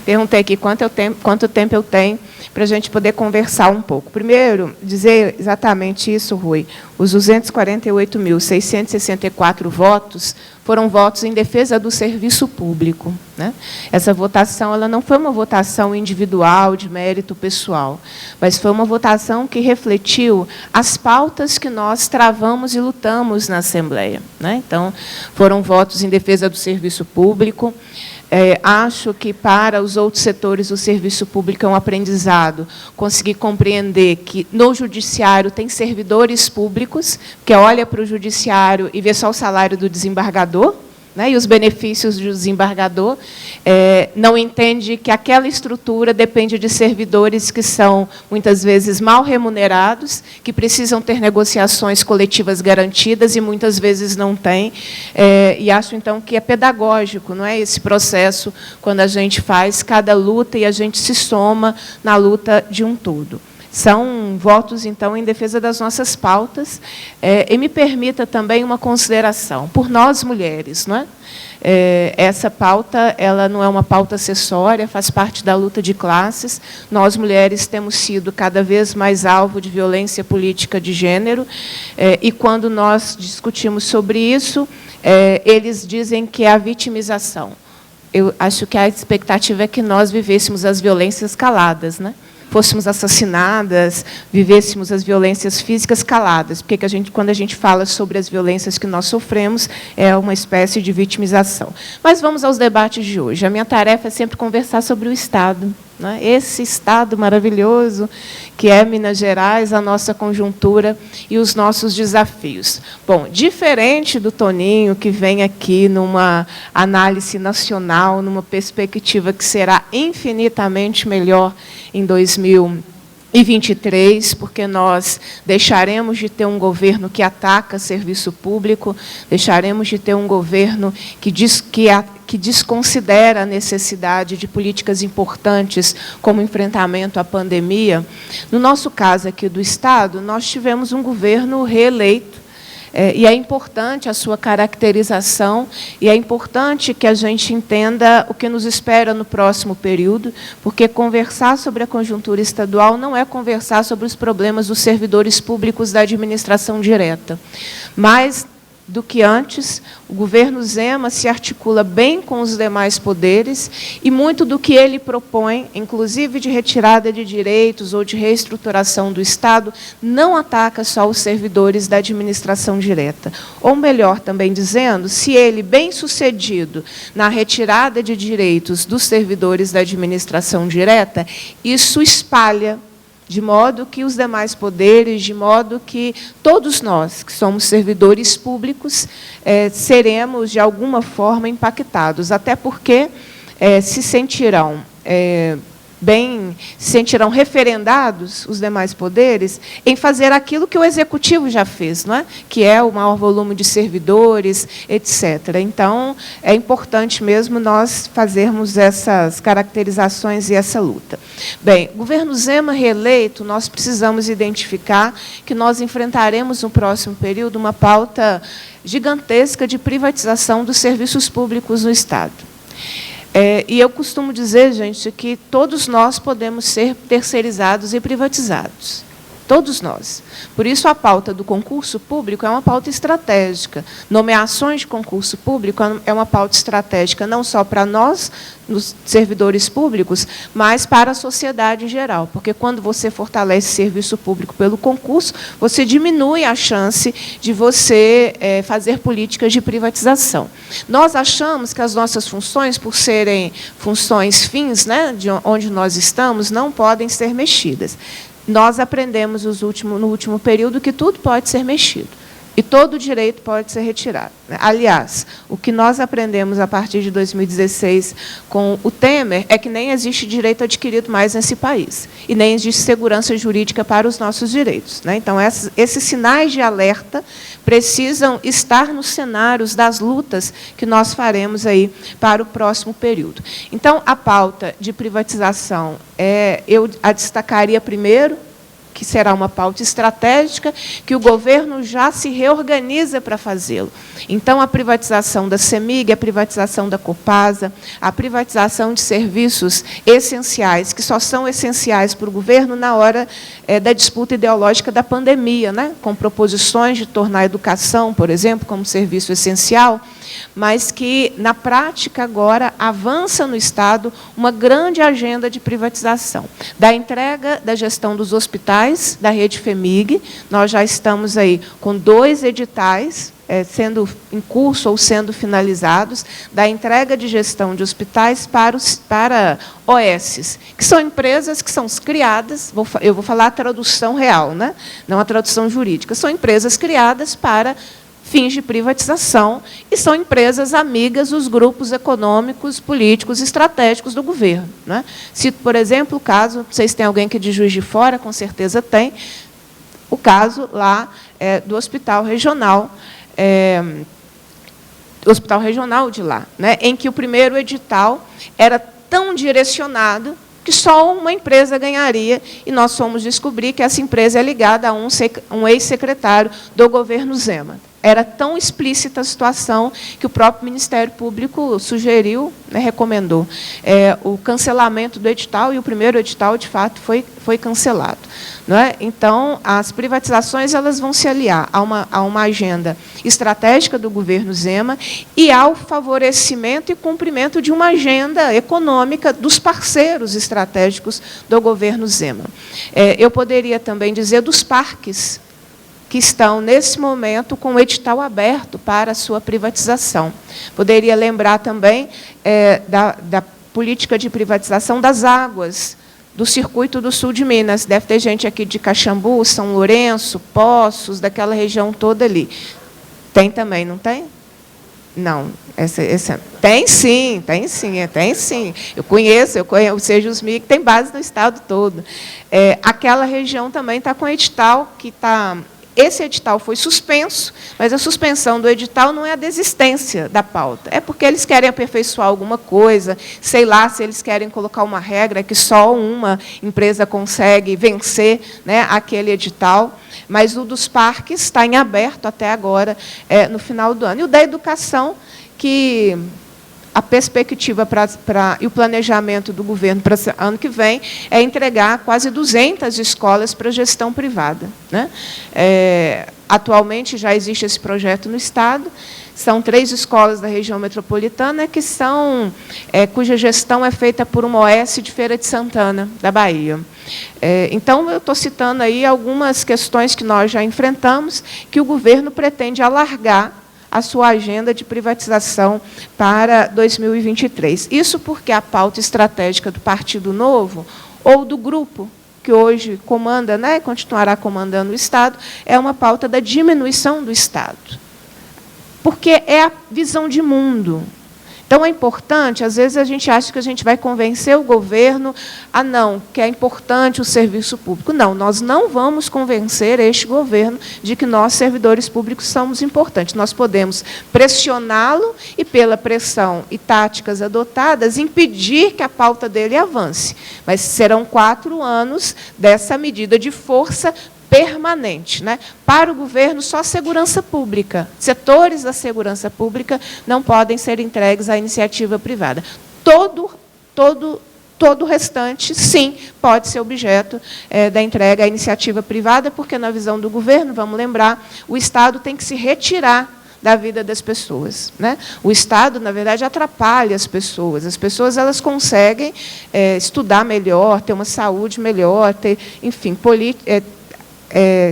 Perguntei aqui quanto tempo eu tenho para a gente poder conversar um pouco. Primeiro, dizer exatamente isso, Rui. Os 248.664 votos foram votos em defesa do serviço público, né? Essa votação ela não foi uma votação individual, de mérito pessoal, mas foi uma votação que refletiu as pautas que nós travamos e lutamos na Assembleia, né? Então, foram votos em defesa do serviço público. Acho que, para os outros setores, o serviço público é um aprendizado. Conseguir compreender que, no judiciário, tem servidores públicos, que olha para o judiciário e vê só o salário do desembargador, né, e os benefícios do desembargador, não entende que aquela estrutura depende de servidores que são, muitas vezes, mal remunerados, que precisam ter negociações coletivas garantidas e, muitas vezes, não têm. E acho, então, que é pedagógico, não é, esse processo, quando a gente faz cada luta e a gente se soma na luta de um todo. São votos, então, em defesa das nossas pautas. E me permita também uma consideração. Por nós, mulheres, não é? Essa pauta ela não é uma pauta acessória, faz parte da luta de classes. Nós, mulheres, temos sido cada vez mais alvo de violência política de gênero. E, quando nós discutimos sobre isso, eles dizem que é a vitimização. Eu acho que a expectativa é que nós vivêssemos as violências caladas, né? Fôssemos assassinadas, vivêssemos as violências físicas caladas, porque quando a gente fala sobre as violências que nós sofremos, é uma espécie de vitimização. Mas vamos aos debates de hoje. A minha tarefa é sempre conversar sobre o Estado, né? Esse Estado maravilhoso que é Minas Gerais, a nossa conjuntura e os nossos desafios. Bom, diferente do Toninho, que vem aqui numa análise nacional, numa perspectiva que será infinitamente melhor em 2023, porque nós deixaremos de ter um governo que ataca serviço público, deixaremos de ter um governo que desconsidera a necessidade de políticas importantes como enfrentamento à pandemia. No nosso caso aqui do Estado, nós tivemos um governo reeleito, e é importante a sua caracterização, e é importante que a gente entenda o que nos espera no próximo período, porque conversar sobre a conjuntura estadual não é conversar sobre os problemas dos servidores públicos da administração direta. Mas, do que antes, o governo Zema se articula bem com os demais poderes e muito do que ele propõe, inclusive de retirada de direitos ou de reestruturação do Estado, não ataca só os servidores da administração direta. Ou melhor, também dizendo, se ele, bem-sucedido na retirada de direitos dos servidores da administração direta, isso espalha de modo que os demais poderes, de modo que todos nós, que somos servidores públicos, seremos, de alguma forma, impactados, até porque se sentirão referendados, os demais poderes, em fazer aquilo que o Executivo já fez, não é? Que é o maior volume de servidores, etc. Então, é importante mesmo nós fazermos essas caracterizações e essa luta. Bem, governo Zema reeleito, nós precisamos identificar que nós enfrentaremos no próximo período uma pauta gigantesca de privatização dos serviços públicos no Estado. E eu costumo dizer, gente, que todos nós podemos ser terceirizados e privatizados. Todos nós. Por isso, a pauta do concurso público é uma pauta estratégica. Nomeações de concurso público é uma pauta estratégica, não só para nós, nos servidores públicos, mas para a sociedade em geral. Porque, quando você fortalece o serviço público pelo concurso, você diminui a chance de você fazer políticas de privatização. Nós achamos que as nossas funções, por serem funções fins, né, de onde nós estamos, não podem ser mexidas. Nós aprendemos no último período que tudo pode ser mexido e todo direito pode ser retirado. Aliás, o que nós aprendemos a partir de 2016 com o Temer é que nem existe direito adquirido mais nesse país e nem existe segurança jurídica para os nossos direitos. Então, esses sinais de alerta precisam estar nos cenários das lutas que nós faremos aí para o próximo período. Então, a pauta de privatização, eu a destacaria primeiro, que será uma pauta estratégica, que o governo já se reorganiza para fazê-lo. Então, a privatização da CEMIG, a privatização da Copasa, a privatização de serviços essenciais, que só são essenciais para o governo na hora da disputa ideológica da pandemia, né? Com proposições de tornar a educação, por exemplo, como serviço essencial, mas que, na prática, agora, avança no Estado uma grande agenda de privatização. Da entrega da gestão dos hospitais, da rede FEMIG, nós já estamos aí com 2 editais, sendo em curso ou sendo finalizados, da entrega de gestão de hospitais para OSs, que são empresas que são criadas, eu vou falar a tradução real, né? Não a tradução jurídica, são empresas criadas para fins de privatização, e são empresas amigas dos grupos econômicos, políticos, estratégicos do governo. Né? Cito, por exemplo, o caso, não sei se tem alguém que é de Juiz de Fora, com certeza tem, o caso lá do Hospital Regional, de lá, né? Em que o primeiro edital era tão direcionado que só uma empresa ganharia, e nós fomos descobrir que essa empresa é ligada a um ex-secretário do governo Zema. Era tão explícita a situação que o próprio Ministério Público sugeriu, né, recomendou o cancelamento do edital, e o primeiro edital, de fato, foi cancelado. Não é? Então, as privatizações elas vão se aliar a uma agenda estratégica do governo Zema e ao favorecimento e cumprimento de uma agenda econômica dos parceiros estratégicos do governo Zema. Eu poderia também dizer dos parques, que estão, nesse momento, com o edital aberto para a sua privatização. Poderia lembrar também da política de privatização das águas, do Circuito do Sul de Minas. Deve ter gente aqui de Caxambu, São Lourenço, Poços, daquela região toda ali. Tem também, não tem? Não. Tem sim, tem sim, tem sim. Eu conheço, o Sejusmig tem base no estado todo. Aquela região também está com edital que está... Esse edital foi suspenso, mas a suspensão do edital não é a desistência da pauta. É porque eles querem aperfeiçoar alguma coisa, sei lá, se eles querem colocar uma regra que só uma empresa consegue vencer, né, aquele edital. Mas o dos parques está em aberto até agora, no final do ano. E o da educação, que... a perspectiva e o planejamento do governo para o ano que vem é entregar quase 200 escolas para a gestão privada. Né? Atualmente, já existe esse projeto no Estado, são 3 escolas da região metropolitana cuja gestão é feita por uma OS de Feira de Santana, da Bahia. Então, eu estou citando aí algumas questões que nós já enfrentamos, que o governo pretende alargar a sua agenda de privatização para 2023. Isso porque a pauta estratégica do Partido Novo, ou do grupo que hoje comanda, né, continuará comandando o Estado, é uma pauta da diminuição do Estado. Porque é a visão de mundo. Então, é importante, às vezes, a gente acha que a gente vai convencer o governo a não, que é importante o serviço público. Não, nós não vamos convencer este governo de que nós, servidores públicos, somos importantes. Nós podemos pressioná-lo e, pela pressão e táticas adotadas, impedir que a pauta dele avance. Mas serão 4 anos dessa medida de força permanente. Né? Para o governo, só segurança pública. Setores da segurança pública não podem ser entregues à iniciativa privada. todo o restante, sim, pode ser objeto da entrega à iniciativa privada, porque, na visão do governo, vamos lembrar, o Estado tem que se retirar da vida das pessoas, né? O Estado, na verdade, atrapalha as pessoas elas conseguem estudar melhor, ter uma saúde melhor, ter, enfim,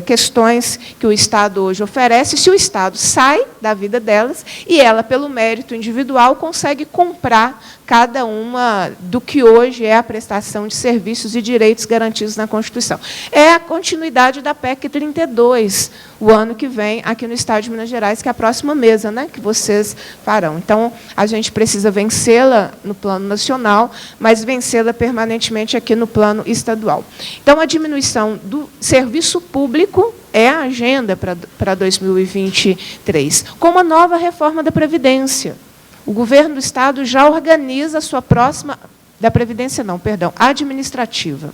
questões que o Estado hoje oferece, se o Estado sai da vida delas e ela, pelo mérito individual, consegue comprar cada uma do que hoje é a prestação de serviços e direitos garantidos na Constituição. É a continuidade da PEC 32, o ano que vem, aqui no Estado de Minas Gerais, que é a próxima mesa, né, que vocês farão. Então, a gente precisa vencê-la no plano nacional, mas vencê-la permanentemente aqui no plano estadual. Então, a diminuição do serviço público é a agenda para 2023, com uma nova reforma da Previdência. O governo do Estado já organiza a sua próxima... Da Previdência não, perdão, administrativa.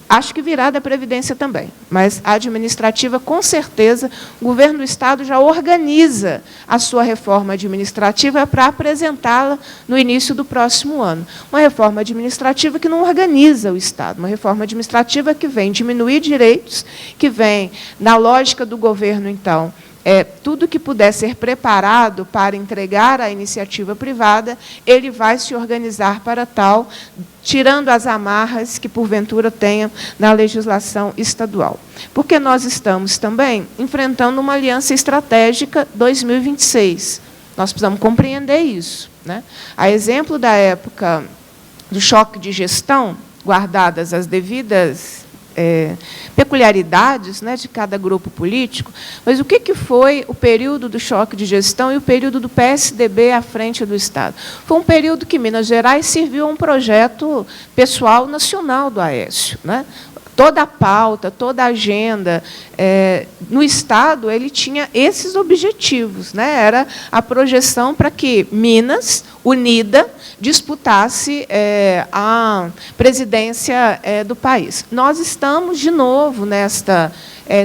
Acho que virá da Previdência também, mas a administrativa, com certeza, o governo do Estado já organiza a sua reforma administrativa para apresentá-la no início do próximo ano. Uma reforma administrativa que não organiza o Estado, uma reforma administrativa que vem diminuir direitos, que vem, na lógica do governo, então, tudo que puder ser preparado para entregar à iniciativa privada, ele vai se organizar para tal, tirando as amarras que, porventura, tenha na legislação estadual. Porque nós estamos também enfrentando uma aliança estratégica 2026. Nós precisamos compreender isso, né? A exemplo da época do choque de gestão, guardadas as devidas peculiaridades, né, de cada grupo político, mas o que foi o período do choque de gestão e o período do PSDB à frente do Estado? Foi um período que Minas Gerais serviu a um projeto pessoal nacional do Aécio, né? Toda a pauta, toda a agenda no Estado, ele tinha esses objetivos, né? Era a projeção para que Minas, unida, disputasse a presidência do país. Nós estamos, de novo,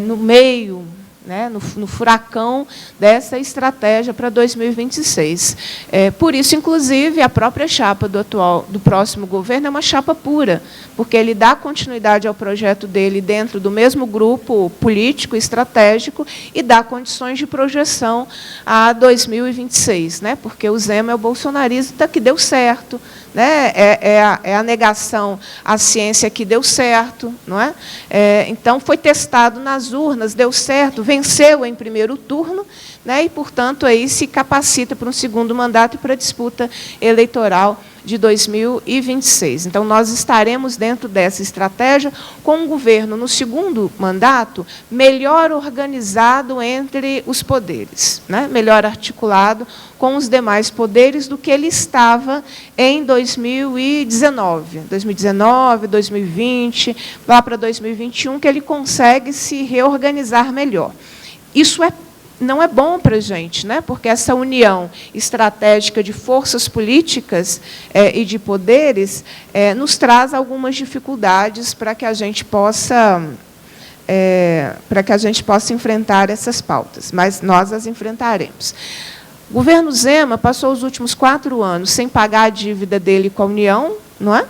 no meio, né, no furacão dessa estratégia para 2026. Por isso, inclusive, a própria chapa do próximo governo é uma chapa pura, porque ele dá continuidade ao projeto dele dentro do mesmo grupo político estratégico e dá condições de projeção a 2026, né, porque o Zema é o bolsonarista que deu certo, né? É a negação à ciência que deu certo, não é? Então, foi testado nas urnas, deu certo, venceu em primeiro turno, né? E, portanto, aí se capacita para um segundo mandato e para a disputa eleitoral de 2026. Então, nós estaremos dentro dessa estratégia com um governo, no segundo mandato, melhor organizado entre os poderes, né? Melhor articulado com os demais poderes do que ele estava em 2019, 2020, lá para 2021, que ele consegue se reorganizar melhor. Isso não é bom para a gente, né? Porque essa união estratégica de forças políticas e de poderes nos traz algumas dificuldades para que a gente possa enfrentar essas pautas, mas nós as enfrentaremos. O governo Zema passou os últimos 4 anos sem pagar a dívida dele com a União, não é?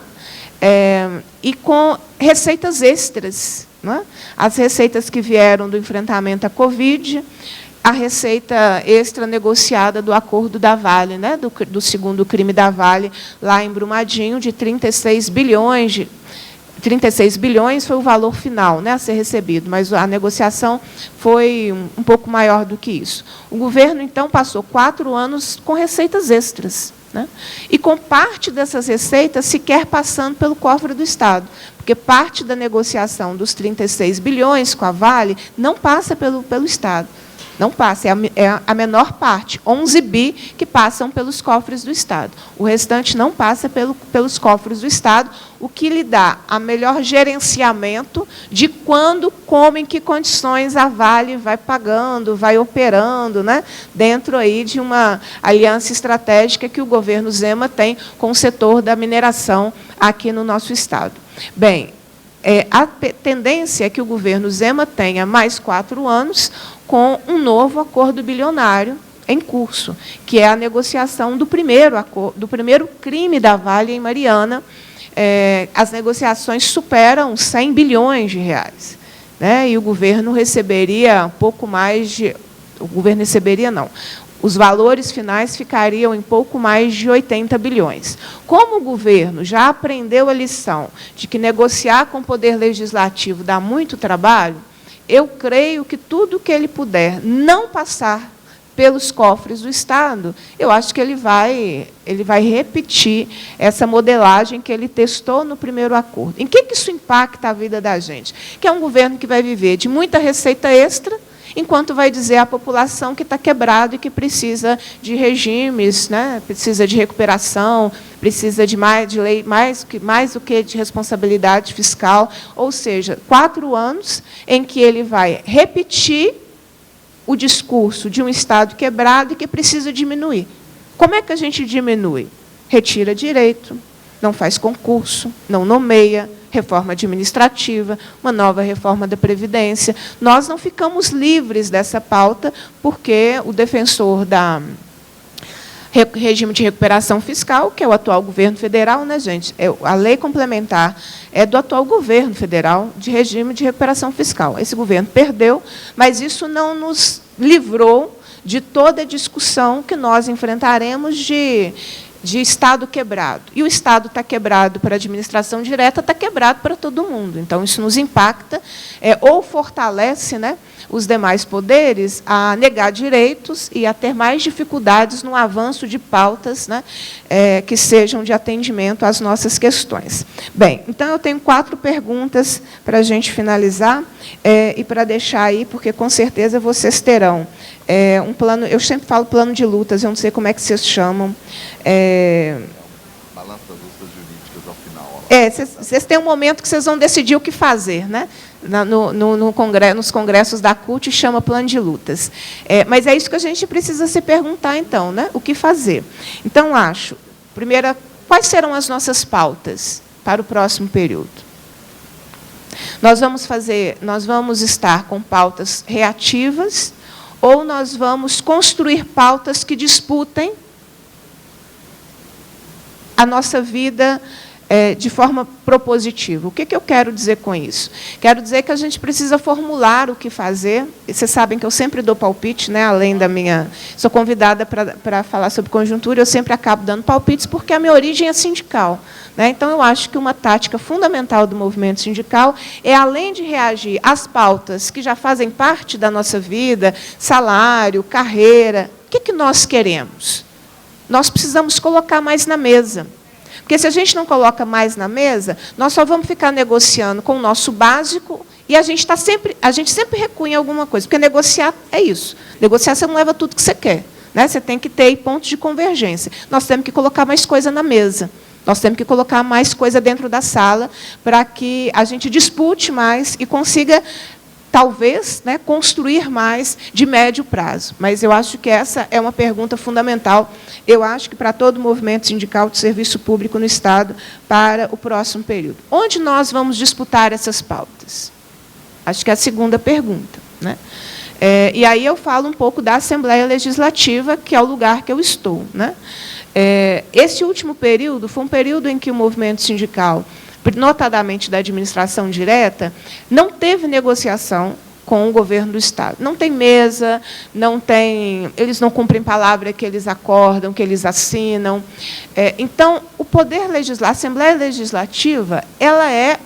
E com receitas extras, não é? As receitas que vieram do enfrentamento à Covid, a receita extra negociada do acordo da Vale, né, do segundo crime da Vale, lá em Brumadinho, de 36 bilhões. 36 bilhões foi o valor final, né, a ser recebido, mas a negociação foi um pouco maior do que isso. O governo, então, passou 4 anos com receitas extras, né, e com parte dessas receitas sequer passando pelo cofre do Estado, porque parte da negociação dos 36 bilhões com a Vale não passa pelo Estado. Não passa, é a menor parte, 11 bi, que passam pelos cofres do Estado. O restante não passa pelos cofres do Estado, o que lhe dá a melhor gerenciamento de quando, como, em que condições a Vale vai pagando, vai operando, né, dentro aí de uma aliança estratégica que o governo Zema tem com o setor da mineração aqui no nosso Estado. Bem, a tendência é que o governo Zema tenha mais 4 anos com um novo acordo bilionário, em curso, que é a negociação do primeiro crime da Vale em Mariana. As negociações superam 100 bilhões de reais, né? E o governo receberia um pouco mais de... O governo receberia, não. Os valores finais ficariam em pouco mais de 80 bilhões. Como o governo já aprendeu a lição de que negociar com o Poder Legislativo dá muito trabalho, eu creio que tudo que ele puder não passar pelos cofres do Estado, eu acho que ele vai repetir essa modelagem que ele testou no primeiro acordo. Em que isso impacta a vida da gente? Que é um governo que vai viver de muita receita extra, enquanto vai dizer à população que está quebrado e que precisa de regimes, né? Precisa de recuperação, precisa de lei, mais do que de responsabilidade fiscal. Ou seja, 4 anos em que ele vai repetir o discurso de um Estado quebrado e que precisa diminuir. Como é que a gente diminui? Retira direito, não faz concurso, não nomeia, reforma administrativa, uma nova reforma da Previdência. Nós não ficamos livres dessa pauta, porque o defensor da regime de recuperação fiscal, que é o atual governo federal, né, gente? A lei complementar é do atual governo federal de regime de recuperação fiscal. Esse governo perdeu, mas isso não nos livrou de toda a discussão que nós enfrentaremos de Estado quebrado. E o Estado está quebrado para a administração direta, está quebrado para todo mundo. Então, isso nos impacta, ou fortalece, né, os demais poderes a negar direitos e a ter mais dificuldades no avanço de pautas, né, que sejam de atendimento às nossas questões. Bem, então, eu tenho 4 perguntas para a gente finalizar, e para deixar aí, porque, com certeza, vocês terão um plano... Eu sempre falo plano de lutas, eu não sei como é que vocês chamam. Balanço das lutas jurídicas ao final. Vocês têm um momento que vocês vão decidir o que fazer, né? Nos congressos da CUT, chama plano de lutas. Mas é isso que a gente precisa se perguntar, então, né? O que fazer? Então, acho, primeira, quais serão as nossas pautas para o próximo período? Nós vamos estar com pautas reativas, ou nós vamos construir pautas que disputem a nossa vida de forma propositiva. O que eu quero dizer com isso? Quero dizer que a gente precisa formular o que fazer. E vocês sabem que eu sempre dou palpite, né? Além da minha... Sou convidada para falar sobre conjuntura, eu sempre acabo dando palpites, porque a minha origem é sindical, né? Então, eu acho que uma tática fundamental do movimento sindical é, além de reagir às pautas que já fazem parte da nossa vida, salário, carreira, o que nós queremos? Nós precisamos colocar mais na mesa. Porque, se a gente não coloca mais na mesa, nós só vamos ficar negociando com o nosso básico e a gente sempre recua em alguma coisa. Porque negociar é isso. Negociar, você não leva tudo que você quer, né? Você tem que ter pontos de convergência. Nós temos que colocar mais coisa na mesa. Nós temos que colocar mais coisa dentro da sala para que a gente dispute mais e consiga, talvez, né, construir mais de médio prazo. Mas eu acho que essa é uma pergunta fundamental, eu acho que para todo o movimento sindical de serviço público no Estado, para o próximo período. Onde nós vamos disputar essas pautas? Acho que é a segunda pergunta, né? E aí eu falo um pouco da Assembleia Legislativa, que é o lugar que eu estou, né? Esse último período foi um período em que o movimento sindical, notadamente da administração direta, não teve negociação com o governo do Estado. Não tem mesa, eles não cumprem palavra que eles acordam, que eles assinam. Então, o Poder Legislativo, a Assembleia Legislativa, ela é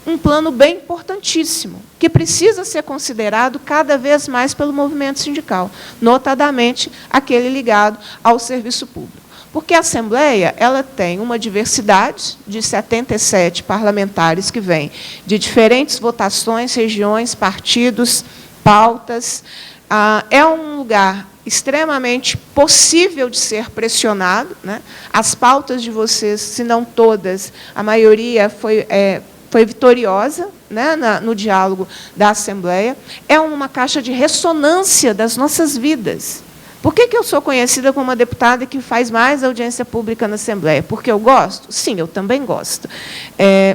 um plano bem importantíssimo, que precisa ser considerado cada vez mais pelo movimento sindical, notadamente aquele ligado ao serviço público. Porque a Assembleia ela tem uma diversidade de 77 parlamentares que vêm de diferentes votações, regiões, partidos, pautas. É um lugar extremamente possível de ser pressionado, né? As pautas de vocês, se não todas, a maioria foi vitoriosa, né, no diálogo da Assembleia. É uma caixa de ressonância das nossas vidas. Por que eu sou conhecida como uma deputada que faz mais audiência pública na Assembleia? Porque eu gosto? Sim, eu também gosto.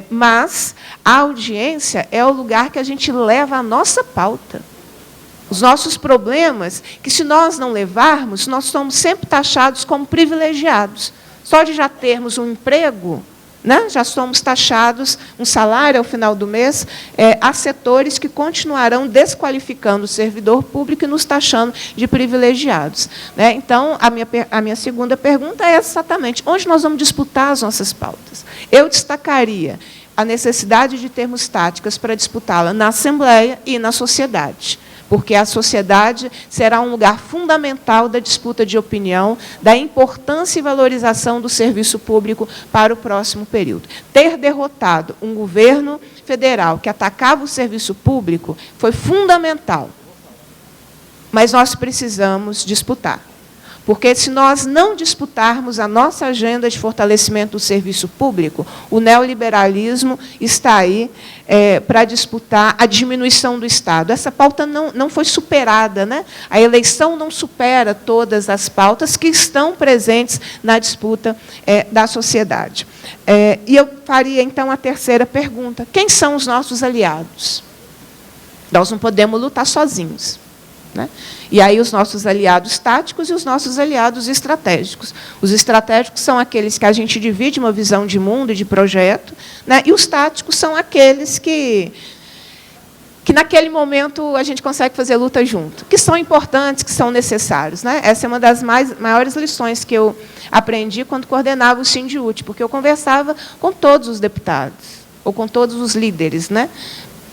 Mas a audiência é o lugar que a gente leva a nossa pauta. Os nossos problemas, que se nós não levarmos, nós somos sempre taxados como privilegiados. Só de já termos um emprego, né, já somos taxados, um salário ao final do mês, há setores que continuarão desqualificando o servidor público e nos taxando de privilegiados. Né? Então, a minha segunda pergunta é exatamente, onde nós vamos disputar as nossas pautas? Eu destacaria a necessidade de termos táticas para disputá-la na Assembleia e na sociedade, porque a sociedade será um lugar fundamental da disputa de opinião, da importância e valorização do serviço público para o próximo período. Ter derrotado um governo federal que atacava o serviço público foi fundamental, mas nós precisamos disputar. Porque, se nós não disputarmos a nossa agenda de fortalecimento do serviço público, o neoliberalismo está aí para disputar a diminuição do Estado. Essa pauta não foi superada, né? A eleição não supera todas as pautas que estão presentes na disputa da sociedade. E eu faria, então, a terceira pergunta. Quem são os nossos aliados? Nós não podemos lutar sozinhos. Né? E aí os nossos aliados táticos e os nossos aliados estratégicos. Os estratégicos são aqueles que a gente divide uma visão de mundo e de projeto, né? E os táticos são aqueles que naquele momento a gente consegue fazer luta junto, que são importantes, que são necessários. Né? Essa é uma das maiores lições que eu aprendi quando coordenava o Sindiúti, porque eu conversava com todos os deputados, ou com todos os líderes, né?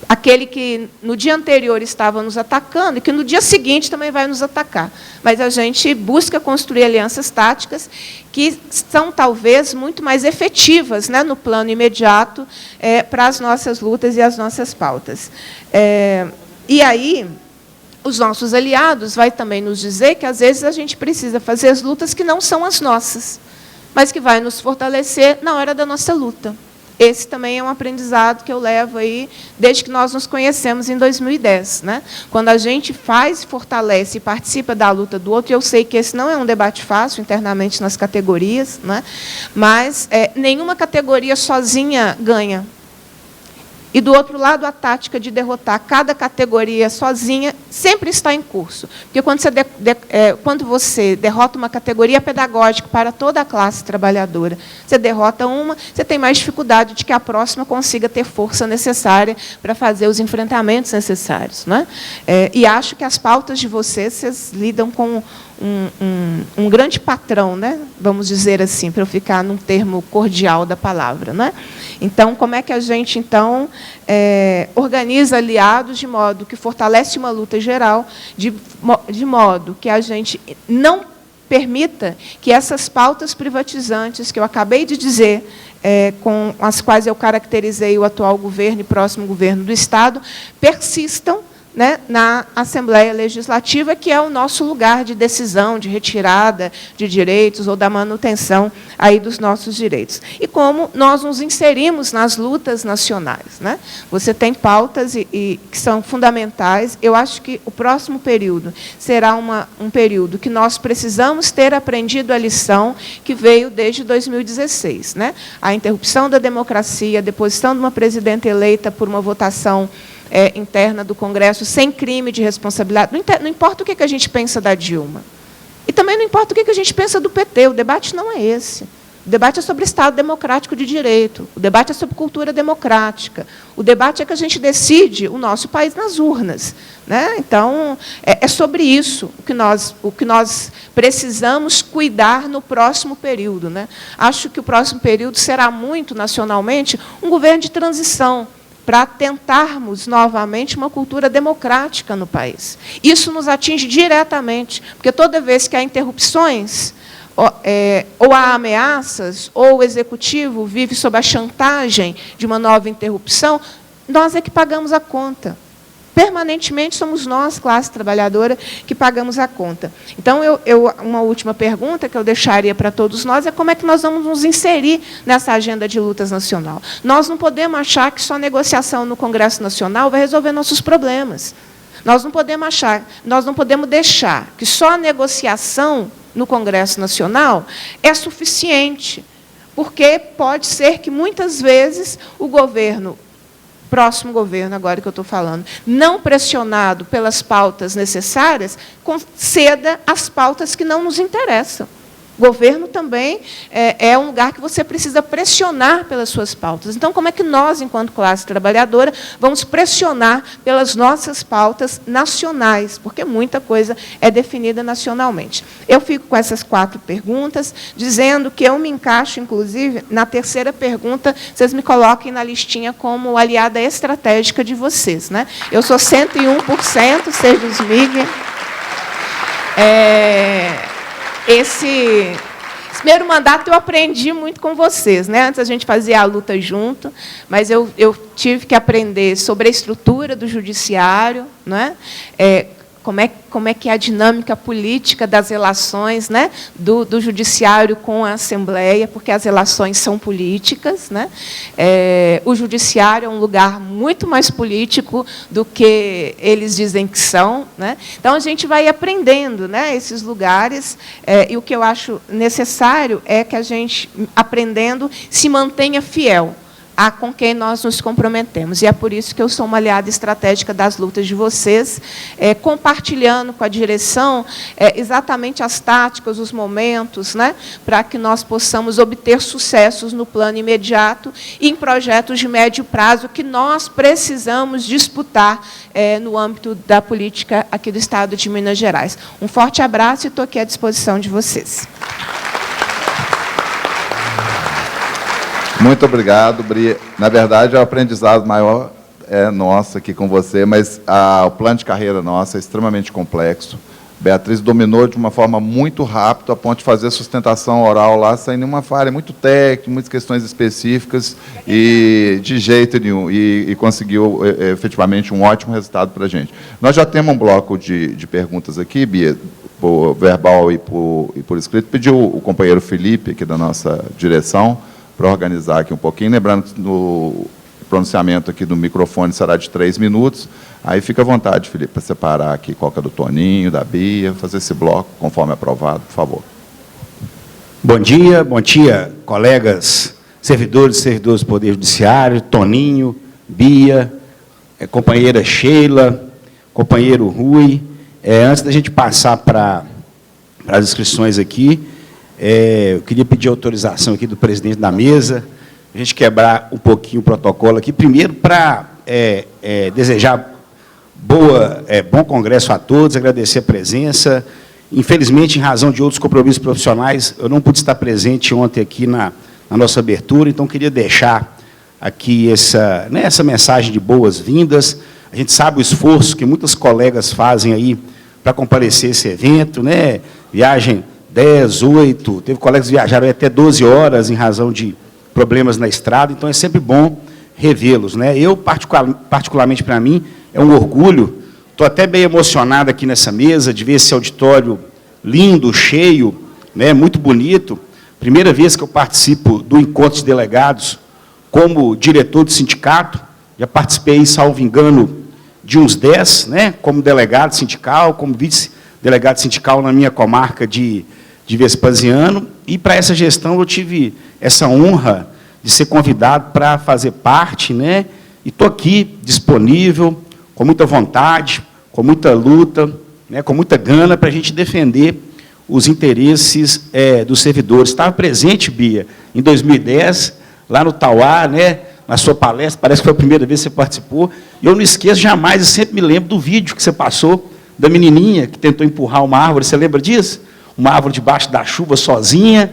Aquele que no dia anterior estava nos atacando e que no dia seguinte também vai nos atacar. Mas a gente busca construir alianças táticas que são, talvez, muito mais efetivas, né, no plano imediato, para as nossas lutas e as nossas pautas. E aí, os nossos aliados vai também nos dizer que, às vezes, a gente precisa fazer as lutas que não são as nossas, mas que vai nos fortalecer na hora da nossa luta. Esse também é um aprendizado que eu levo aí desde que nós nos conhecemos em 2010. Né? Quando a gente faz, fortalece e participa da luta do outro, eu sei que esse não é um debate fácil internamente nas categorias, né? Mas nenhuma categoria sozinha ganha. E, do outro lado, a tática de derrotar cada categoria sozinha sempre está em curso. Porque, quando você derrota uma categoria pedagógica para toda a classe trabalhadora, você derrota uma, você tem mais dificuldade de que a próxima consiga ter força necessária para fazer os enfrentamentos necessários. Né? E acho que as pautas de vocês lidam com um grande patrão, né? Vamos dizer assim, para eu ficar num termo cordial da palavra. Né? Então, como é que a gente, então, organiza aliados de modo que fortalece uma luta geral, de modo que a gente não permita que essas pautas privatizantes que eu acabei de dizer, com as quais eu caracterizei o atual governo e próximo governo do Estado, persistam, né, na Assembleia Legislativa, que é o nosso lugar de decisão, de retirada de direitos ou da manutenção aí dos nossos direitos. E como nós nos inserimos nas lutas nacionais. Né? Você tem pautas que são fundamentais. Eu acho que o próximo período será um período que nós precisamos ter aprendido a lição que veio desde 2016. Né? A interrupção da democracia, a deposição de uma presidenta eleita por uma votação interna do Congresso, sem crime de responsabilidade. Não importa o que a gente pensa da Dilma. E também não importa o que a gente pensa do PT. O debate não é esse. O debate é sobre Estado democrático de direito. O debate é sobre cultura democrática. O debate é que a gente decide o nosso país nas urnas. Né? Então, é sobre isso o que nós precisamos cuidar no próximo período. Né? Acho que o próximo período será muito, nacionalmente, um governo de transição, para tentarmos novamente uma cultura democrática no país. Isso nos atinge diretamente, porque toda vez que há interrupções, ou há ameaças, ou o Executivo vive sob a chantagem de uma nova interrupção, nós é que pagamos a conta. Permanentemente somos nós, classe trabalhadora, que pagamos a conta. Então, uma última pergunta que eu deixaria para todos nós é como é que nós vamos nos inserir nessa agenda de lutas nacional. Nós não podemos achar que só negociação no Congresso Nacional vai resolver nossos problemas. Nós não podemos deixar que só a negociação no Congresso Nacional é suficiente, porque pode ser que, muitas vezes, o governo próximo governo, agora que eu estou falando, não pressionado pelas pautas necessárias, conceda as pautas que não nos interessam. O governo também é um lugar que você precisa pressionar pelas suas pautas. Então, como é que nós, enquanto classe trabalhadora, vamos pressionar pelas nossas pautas nacionais? Porque muita coisa é definida nacionalmente. Eu fico com essas 4 perguntas, dizendo que eu me encaixo, inclusive, na terceira pergunta, vocês me coloquem na listinha como aliada estratégica de vocês, né? Eu sou 101%, Sérgio Mig. Esse primeiro mandato eu aprendi muito com vocês, né? Antes a gente fazia a luta junto, mas eu tive que aprender sobre a estrutura do judiciário, né? Como é que é a dinâmica política das relações, né, do judiciário com a Assembleia, porque as relações são políticas, né? O judiciário é um lugar muito mais político do que eles dizem que são, né? Então, a gente vai aprendendo, né, esses lugares, e o que eu acho necessário é que a gente, aprendendo, se mantenha fiel com quem nós nos comprometemos. E é por isso que eu sou uma aliada estratégica das lutas de vocês, compartilhando com a direção exatamente as táticas, os momentos, né, para que nós possamos obter sucessos no plano imediato e em projetos de médio prazo que nós precisamos disputar no âmbito da política aqui do Estado de Minas Gerais. Um forte abraço e estou aqui à disposição de vocês. Muito obrigado, Bri. Na verdade, o aprendizado maior é nosso aqui com você, mas o plano de carreira nosso é extremamente complexo. Beatriz dominou de uma forma muito rápida, a ponto de fazer sustentação oral lá, sem nenhuma falha, muito técnico, muitas questões específicas, e de jeito nenhum, e conseguiu, efetivamente, um ótimo resultado para a gente. Nós já temos um bloco de perguntas aqui, Bia, por verbal e por escrito. Pediu o companheiro Felipe, aqui da nossa direção, para organizar aqui um pouquinho, lembrando que no pronunciamento aqui do microfone será de 3 minutos, aí fica à vontade, Felipe, para separar aqui qual que é do Toninho, da Bia, fazer esse bloco conforme aprovado, por favor. Bom dia, colegas, servidores do Poder Judiciário, Toninho, Bia, companheira Sheila, companheiro Rui. Antes da gente passar para as inscrições aqui, eu queria pedir autorização aqui do presidente da mesa, a gente quebrar um pouquinho o protocolo aqui, primeiro para desejar bom congresso a todos, agradecer a presença. Infelizmente, em razão de outros compromissos profissionais, eu não pude estar presente ontem aqui na nossa abertura, então queria deixar aqui essa mensagem de boas-vindas. A gente sabe o esforço que muitos colegas fazem aí para comparecer a esse evento, né? Viagem 10, 8, teve colegas que viajaram até 12 horas em razão de problemas na estrada, então é sempre bom revê-los, né? Eu, particularmente para mim, é um orgulho, estou até bem emocionado aqui nessa mesa, de ver esse auditório lindo, cheio, né, muito bonito. Primeira vez que eu participo do encontro de delegados como diretor do sindicato, já participei, salvo engano, de uns 10, né, como delegado sindical, como vice-delegado sindical na minha comarca de Vespasiano, e para essa gestão eu tive essa honra de ser convidado para fazer parte, né, e estou aqui disponível, com muita vontade, com muita luta, né, com muita gana para a gente defender os interesses dos servidores. Estava presente, Bia, em 2010, lá no Tauá, né, na sua palestra, parece que foi a primeira vez que você participou, e eu não esqueço jamais, eu sempre me lembro do vídeo que você passou, da menininha que tentou empurrar uma árvore, você lembra disso? Uma árvore debaixo da chuva sozinha,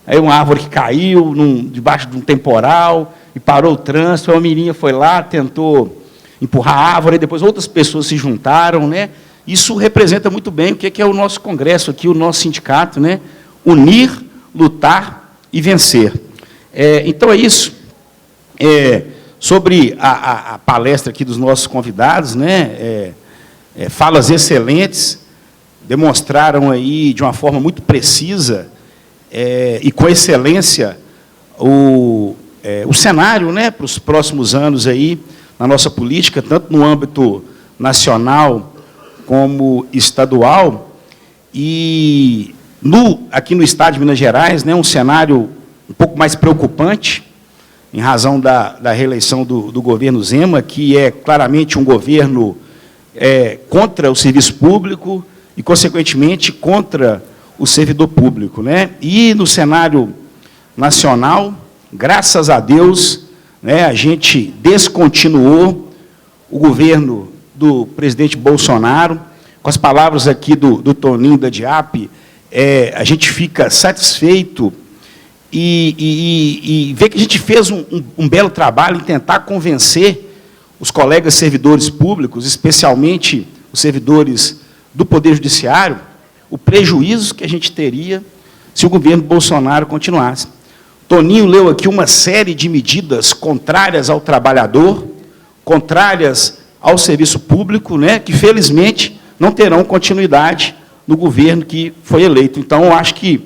aí uma árvore que caiu debaixo de um temporal, e parou o trânsito, aí a menininha foi lá, tentou empurrar a árvore, e depois outras pessoas se juntaram, né? Isso representa muito bem o que é o nosso congresso aqui, o nosso sindicato, né? Unir, lutar e vencer. Então é isso. Sobre a palestra aqui dos nossos convidados, né? Falas excelentes, demonstraram aí de uma forma muito precisa e com excelência o cenário, né, para os próximos anos aí na nossa política, tanto no âmbito nacional como estadual, e aqui no estado de Minas Gerais, né, um cenário um pouco mais preocupante, em razão da reeleição do governo Zema, que é claramente um governo contra o serviço público e, consequentemente, contra o servidor público, né? E no cenário nacional, graças a Deus, né, a gente descontinuou o governo do presidente Bolsonaro. Com as palavras aqui do Toninho da DIAP, a gente fica satisfeito e vê que a gente fez um belo trabalho em tentar convencer os colegas servidores públicos, especialmente os servidores do Poder Judiciário, o prejuízo que a gente teria se o governo Bolsonaro continuasse. Toninho leu aqui uma série de medidas contrárias ao trabalhador, contrárias ao serviço público, né, que, felizmente, não terão continuidade no governo que foi eleito. Então, eu acho que,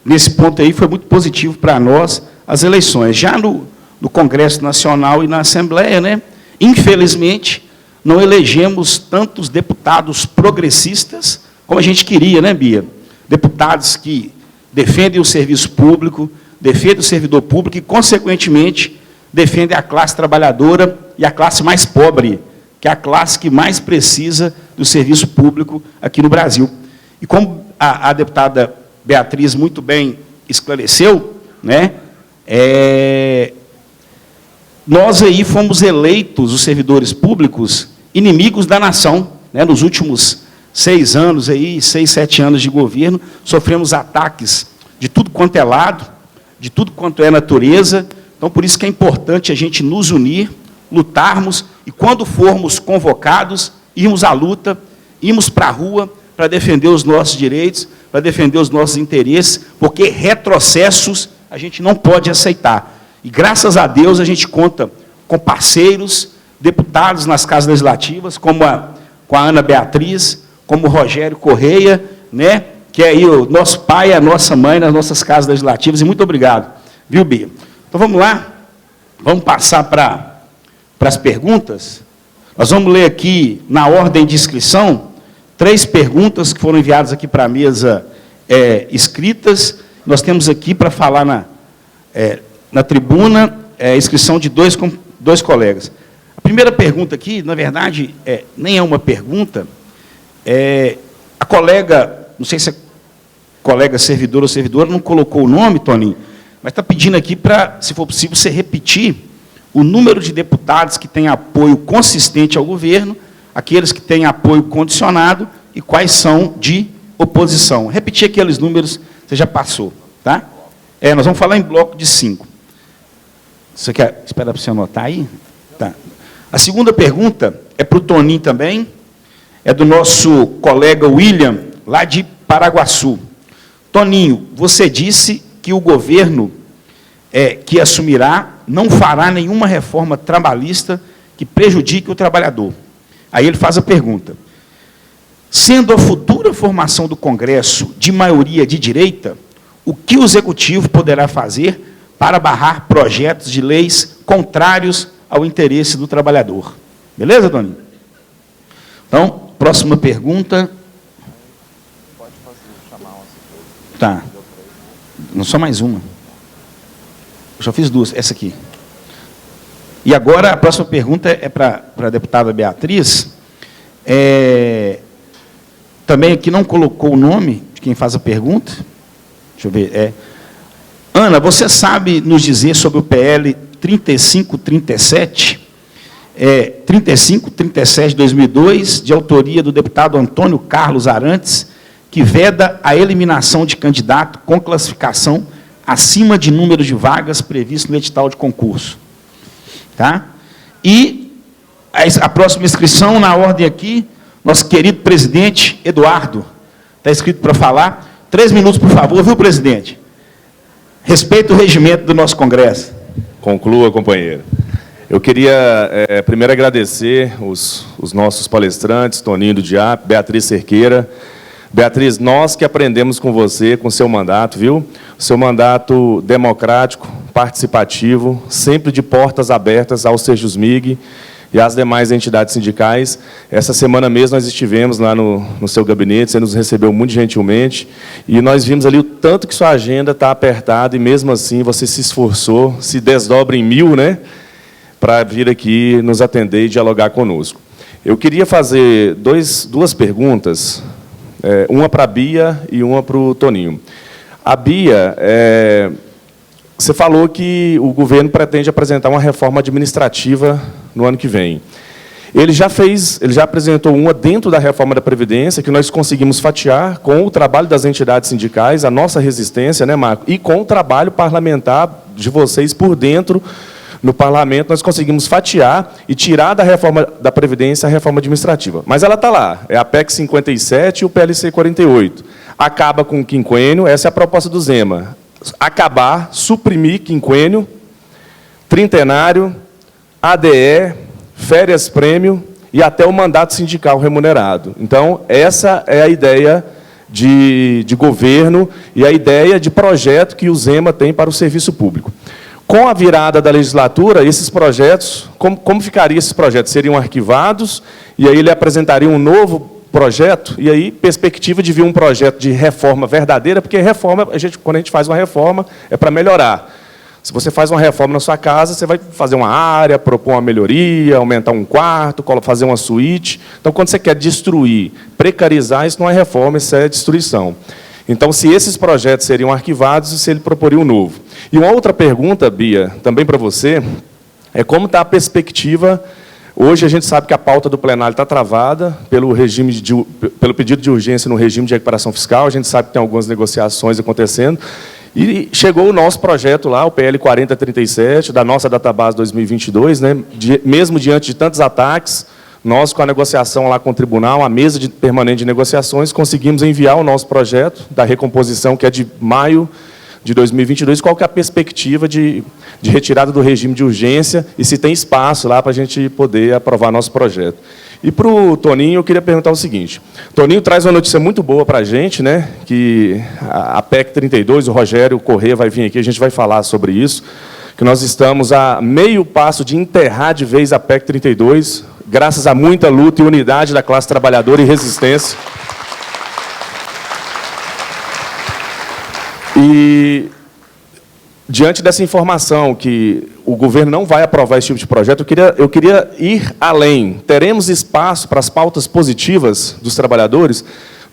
nesse ponto aí, foi muito positivo para nós as eleições. Já no Congresso Nacional e na Assembleia, né, infelizmente, não elegemos tantos deputados progressistas como a gente queria, né, Bia? Deputados que defendem o serviço público, defendem o servidor público e, consequentemente, defendem a classe trabalhadora e a classe mais pobre, que é a classe que mais precisa do serviço público aqui no Brasil. E como a deputada Beatriz muito bem esclareceu, né, nós aí fomos eleitos, os servidores públicos, inimigos da nação, né, nos últimos 6 anos, aí, 6, 7 anos de governo, sofremos ataques de tudo quanto é lado, de tudo quanto é natureza. Então, por isso que é importante a gente nos unir, lutarmos, e quando formos convocados, irmos à luta, irmos para a rua para defender os nossos direitos, para defender os nossos interesses, porque retrocessos a gente não pode aceitar. E, graças a Deus, a gente conta com parceiros, deputados nas casas legislativas, como com a Ana Beatriz, como o Rogério Correia, né, que é aí o nosso pai e a nossa mãe nas nossas casas legislativas. E muito obrigado. Viu, Bia? Então, vamos lá. Vamos passar para as perguntas. Nós vamos ler aqui, na ordem de inscrição, 3 perguntas que foram enviadas aqui para a mesa escritas. Nós temos aqui para falar na tribuna, inscrição de 2 colegas. A primeira pergunta aqui, na verdade, nem é uma pergunta. A colega, não sei se é colega servidor ou servidora, não colocou o nome, Toninho, mas está pedindo aqui para, se for possível, você repetir o número de deputados que têm apoio consistente ao governo, aqueles que têm apoio condicionado e quais são de oposição. Repetir aqueles números, você já passou, tá? Nós vamos falar em bloco de 5. Você quer esperar para você anotar aí? Tá. A segunda pergunta é para o Toninho também, é do nosso colega William, lá de Paraguaçu. Toninho, você disse que o governo que assumirá não fará nenhuma reforma trabalhista que prejudique o trabalhador. Aí ele faz a pergunta: sendo a futura formação do Congresso de maioria de direita, o que o Executivo poderá fazer para barrar projetos de leis contrários ao interesse do trabalhador? Beleza, Toninho? Então, próxima pergunta. Pode chamar uma. Tá. Não só mais uma. Eu já fiz 2, essa aqui. E agora, a próxima pergunta é para a deputada Beatriz. Também aqui não colocou o nome de quem faz a pergunta. Deixa eu ver. Ana, você sabe nos dizer sobre o PL 3537? 3537 de 2002, de autoria do deputado Antônio Carlos Arantes, que veda a eliminação de candidato com classificação acima de número de vagas previsto no edital de concurso. Tá? E a próxima inscrição, na ordem aqui, nosso querido presidente Eduardo, está inscrito para falar. 3 minutos, por favor, viu, presidente? Respeita o regimento do nosso Congresso. Conclua, companheiro. Eu queria, primeiro, agradecer os nossos palestrantes, Toninho do DIAP, Beatriz Cerqueira. Beatriz, nós que aprendemos com você, com o seu mandato, viu? O seu mandato democrático, participativo, sempre de portas abertas ao Sejusmig, e às demais entidades sindicais. Essa semana mesmo nós estivemos lá no seu gabinete, você nos recebeu muito gentilmente, e nós vimos ali o tanto que sua agenda está apertada, e mesmo assim você se esforçou, se desdobra em 1000, né, para vir aqui nos atender e dialogar conosco. Eu queria fazer duas perguntas, uma para a Bia e uma para o Toninho. A Bia, você falou que o governo pretende apresentar uma reforma administrativa no ano que vem. Ele já apresentou uma dentro da reforma da Previdência, que nós conseguimos fatiar com o trabalho das entidades sindicais, a nossa resistência, né, Marco? E com o trabalho parlamentar de vocês por dentro, no parlamento, nós conseguimos fatiar e tirar da reforma da Previdência a reforma administrativa. Mas ela está lá, é a PEC 57 e o PLC 48. Acaba com o quinquênio, essa é a proposta do Zema. Acabar, suprimir quinquênio, trintenário, ADE, férias-prêmio e até o mandato sindical remunerado. Então, essa é a ideia de governo e a ideia de projeto que o Zema tem para o serviço público. Com a virada da legislatura, esses projetos, como ficariam esses projetos? Seriam arquivados, e aí ele apresentaria um novo projeto, e aí perspectiva de vir um projeto de reforma verdadeira, porque reforma, quando a gente faz uma reforma, é para melhorar. Se você faz uma reforma na sua casa, você vai fazer uma área, propor uma melhoria, aumentar um quarto, fazer uma suíte. Então, quando você quer destruir, precarizar, isso não é reforma, isso é destruição. Então, se esses projetos seriam arquivados, se ele proporia um novo. E uma outra pergunta, Bia, também para você, é como está a perspectiva. Hoje, a gente sabe que a pauta do plenário está travada pelo pedido de urgência no regime de recuperação fiscal, a gente sabe que tem algumas negociações acontecendo, e chegou o nosso projeto lá, o PL 4037, da nossa database 2022, né, mesmo diante de tantos ataques, nós, com a negociação lá com o tribunal, a mesa permanente de negociações, conseguimos enviar o nosso projeto da recomposição, que é de maio de 2022, qual que é a perspectiva de retirada do regime de urgência e se tem espaço lá para a gente poder aprovar nosso projeto. E para o Toninho, eu queria perguntar o seguinte. Toninho traz uma notícia muito boa para a gente, né, que a PEC 32, o Rogério Corrêa vai vir aqui, a gente vai falar sobre isso, que nós estamos a meio passo de enterrar de vez a PEC 32, graças a muita luta e unidade da classe trabalhadora e resistência. E, diante dessa informação que o governo não vai aprovar esse tipo de projeto, eu queria ir além. Teremos espaço para as pautas positivas dos trabalhadores?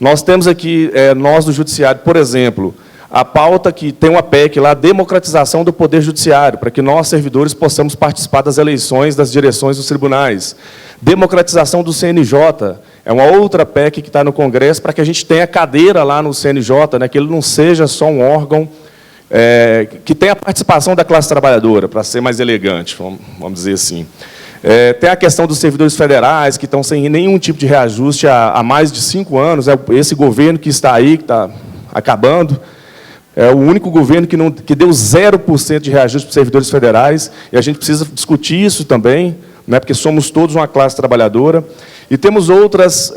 Nós temos aqui, nós do Judiciário, por exemplo, a pauta que tem uma PEC lá, democratização do Poder Judiciário, para que nós, servidores, possamos participar das eleições das direções dos tribunais. Democratização do CNJ, é uma outra PEC que está no Congresso, para que a gente tenha cadeira lá no CNJ, né, que ele não seja só um órgão que tenha a participação da classe trabalhadora, para ser mais elegante, vamos dizer assim. Tem a questão dos servidores federais, que estão sem nenhum tipo de reajuste há mais de 5 anos, esse governo que está aí, que está acabando, é o único governo que deu 0% de reajuste para os servidores federais, e a gente precisa discutir isso também, né, porque somos todos uma classe trabalhadora. E temos outras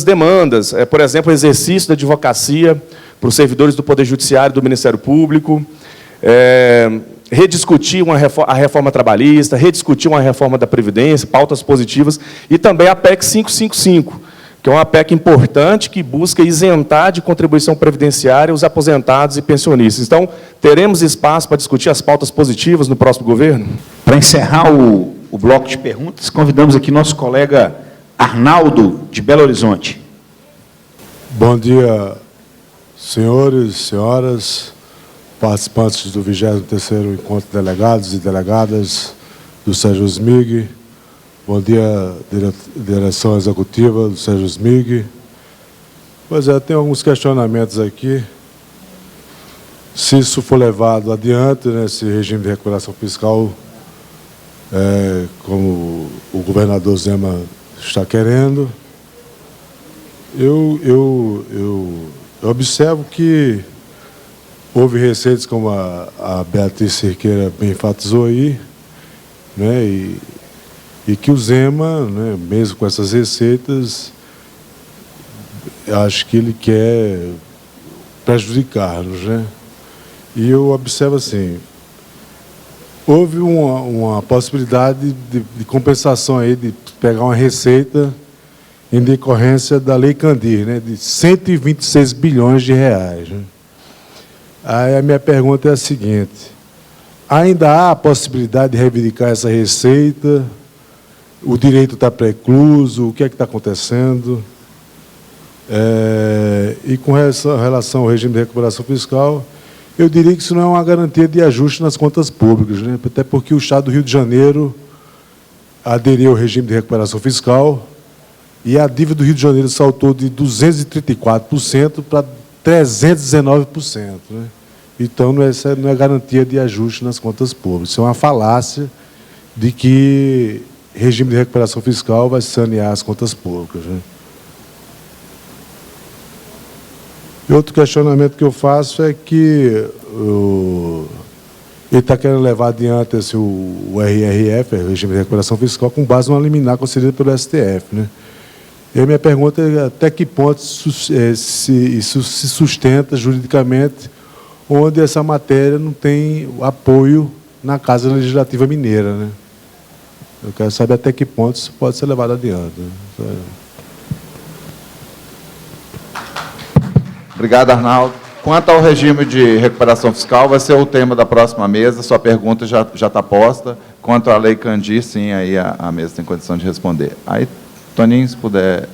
demandas, por exemplo, o exercício da advocacia para os servidores do Poder Judiciário e do Ministério Público, rediscutir a reforma trabalhista, rediscutir uma reforma da Previdência, pautas positivas, e também a PEC 555, que é uma PEC importante que busca isentar de contribuição previdenciária os aposentados e pensionistas. Então, teremos espaço para discutir as pautas positivas no próximo governo? Para encerrar o bloco de perguntas, convidamos aqui nosso colega Arnaldo, de Belo Horizonte. Bom dia, senhores, senhoras, participantes do 23º Encontro de Delegados e Delegadas do SEJUSMIG. Bom dia, direção executiva do SEJUSMIG. Pois é, tem alguns questionamentos aqui. Se isso for levado adiante, né, esse regime de recuperação fiscal, como o governador Zema está querendo, eu observo que houve receitas, como a Beatriz Cerqueira bem enfatizou aí, né, e que o Zema, né, mesmo com essas receitas, acho que ele quer prejudicar-nos, né? E eu observo assim, houve uma possibilidade de compensação aí, de pegar uma receita em decorrência da Lei Candir, né, de 126 bilhões de reais. Né? Aí a minha pergunta é a seguinte: ainda há a possibilidade de reivindicar essa receita? O direito está precluso? O que é que está acontecendo? E com relação ao regime de recuperação fiscal, eu diria que isso não é uma garantia de ajuste nas contas públicas, né? Até porque o Estado do Rio de Janeiro aderiu ao regime de recuperação fiscal e a dívida do Rio de Janeiro saltou de 234% para 319%. Né? Então, essa não é garantia de ajuste nas contas públicas. Isso é uma falácia de que regime de recuperação fiscal vai sanear as contas públicas. Né? E outro questionamento que eu faço é que ele está querendo levar adiante o RRF, o regime de recuperação fiscal, com base numa liminar concedida pelo STF. Né? E a minha pergunta é até que ponto isso se sustenta juridicamente, onde essa matéria não tem apoio na Casa Legislativa Mineira. Né? Eu quero saber até que ponto isso pode ser levado adiante. Né? Obrigado, Arnaldo. Quanto ao regime de recuperação fiscal, vai ser o tema da próxima mesa. Sua pergunta já está posta. Quanto à Lei Candir, sim, aí a mesa tem condição de responder. Aí, Toninho, se puder.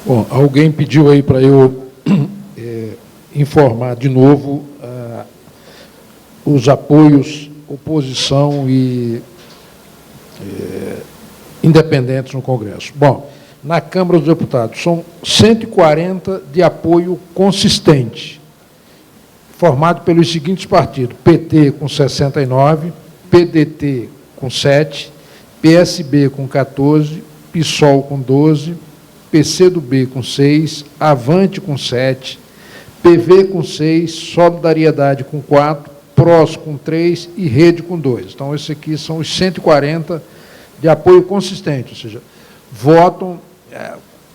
Bom, alguém pediu aí para eu informar de novo os apoios, oposição e independentes no Congresso. Bom, na Câmara dos Deputados são 140 de apoio consistente, formado pelos seguintes partidos: PT com 69, PDT com 7, PSB com 14, PSOL com 12, PCdoB com 6, Avante com 7, PV com 6, Solidariedade com 4, PROS com 3 e Rede com 2. Então, esses aqui são os 140 de apoio consistente, ou seja, votam,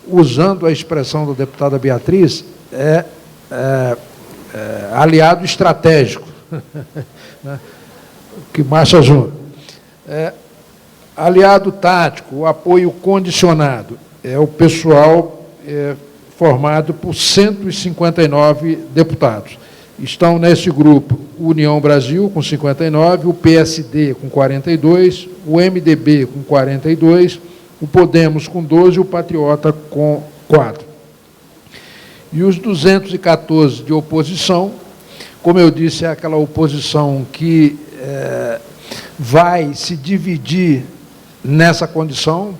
usando a expressão da deputada Beatriz, aliado estratégico, né? Que marcha junto. Aliado tático, o apoio condicionado, é o pessoal formado por 159 deputados. Estão nesse grupo União Brasil, com 59, o PSD, com 42, o MDB, com 42, o Podemos, com 12, e o Patriota, com 4. E os 214 de oposição, como eu disse, é aquela oposição que vai se dividir nessa condição.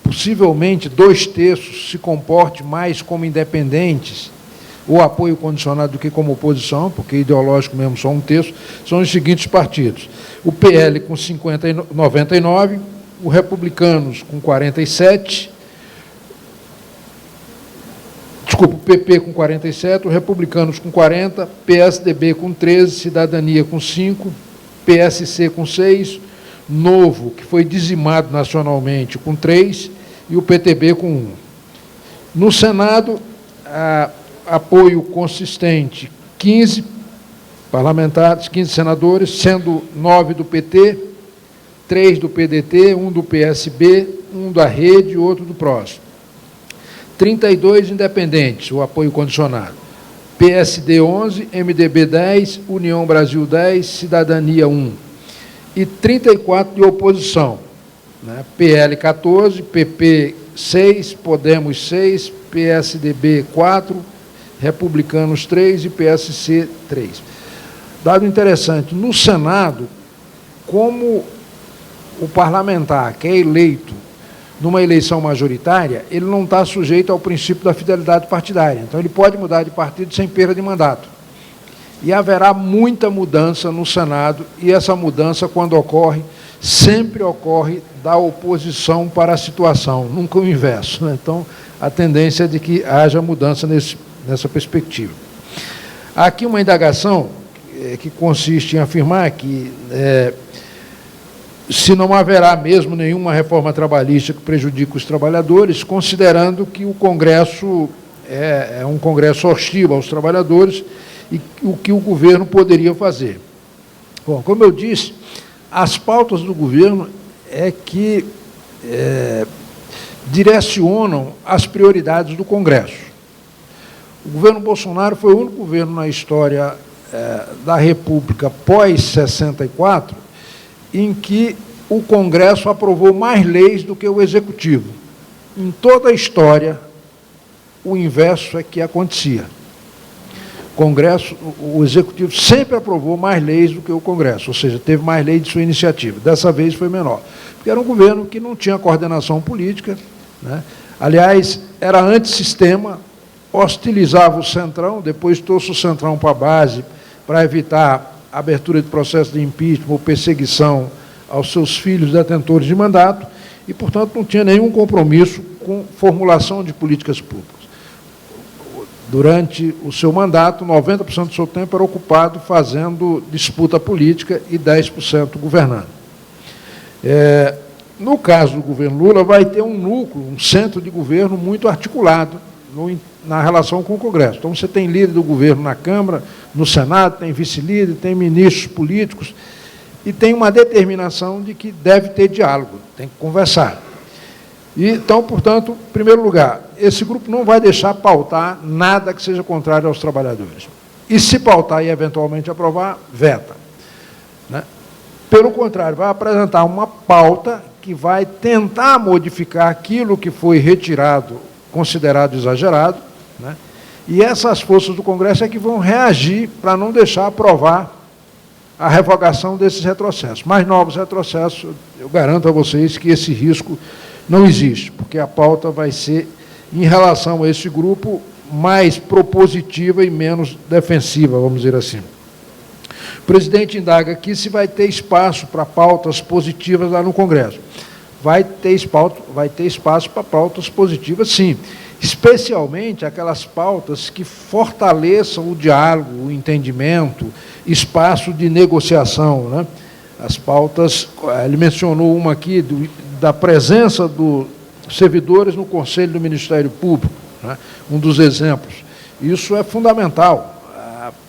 Possivelmente 2/3 se comporte mais como independentes ou apoio condicionado do que como oposição, porque ideológico mesmo só 1/3, são os seguintes partidos: o PL com 99, o Republicanos com 47, desculpa, o PP com 47, o Republicanos com 40, PSDB com 13, Cidadania com 5, PSC com 6, Novo, que foi dizimado nacionalmente, com 3, e o PTB com 1. No Senado, apoio consistente, 15 parlamentares, 15 senadores, sendo 9 do PT, 3 do PDT, 1 do PSB, 1 da Rede e outro do PROS. 32 independentes, o apoio condicionado. PSD 11, MDB 10, União Brasil 10, Cidadania 1. E 34 de oposição, né? PL 14, PP 6, Podemos 6, PSDB 4, Republicanos 3 e PSC 3. Dado interessante, no Senado, como o parlamentar que é eleito numa eleição majoritária, ele não está sujeito ao princípio da fidelidade partidária. Então, ele pode mudar de partido sem perda de mandato. E haverá muita mudança no Senado, e essa mudança, quando ocorre, sempre ocorre da oposição para a situação, nunca o inverso, né? Então, a tendência é de que haja mudança nessa perspectiva. Há aqui uma indagação que consiste em afirmar que se não haverá mesmo nenhuma reforma trabalhista que prejudique os trabalhadores, considerando que o Congresso é um Congresso hostil aos trabalhadores, e o que o governo poderia fazer. Bom, como eu disse, as pautas do governo é que direcionam as prioridades do Congresso. O governo Bolsonaro foi o único governo na história da República pós-64 em que o Congresso aprovou mais leis do que o Executivo. Em toda a história, o inverso é que acontecia. O Executivo sempre aprovou mais leis do que o Congresso, ou seja, teve mais leis de sua iniciativa. Dessa vez foi menor, porque era um governo que não tinha coordenação política, né? Aliás, era antissistema, hostilizava o Centrão, depois trouxe o Centrão para a base para evitar a abertura de processo de impeachment ou perseguição aos seus filhos detentores de mandato e, portanto, não tinha nenhum compromisso com formulação de políticas públicas. Durante o seu mandato, 90% do seu tempo era ocupado fazendo disputa política e 10% governando. No caso do governo Lula, vai ter um núcleo, um centro de governo muito articulado na relação com o Congresso. Então, você tem líder do governo na Câmara, no Senado, tem vice-líder, tem ministros políticos, e tem uma determinação de que deve ter diálogo, tem que conversar. E, então, portanto, em primeiro lugar, esse grupo não vai deixar pautar nada que seja contrário aos trabalhadores. E, se pautar e, eventualmente, aprovar, veta, né? Pelo contrário, vai apresentar uma pauta que vai tentar modificar aquilo que foi retirado, considerado exagerado, né? E essas forças do Congresso é que vão reagir para não deixar aprovar a revogação desses retrocessos. Mais novos retrocessos, eu garanto a vocês que esse risco não existe, porque a pauta vai ser, em relação a esse grupo, mais propositiva e menos defensiva, vamos dizer assim. O presidente indaga aqui se vai ter espaço para pautas positivas lá no Congresso. Vai ter espaço para pautas positivas, sim, especialmente aquelas pautas que fortaleçam o diálogo, o entendimento, espaço de negociação, né? As pautas, ele mencionou uma aqui, da presença dos servidores no Conselho do Ministério Público, né? Um dos exemplos. Isso é fundamental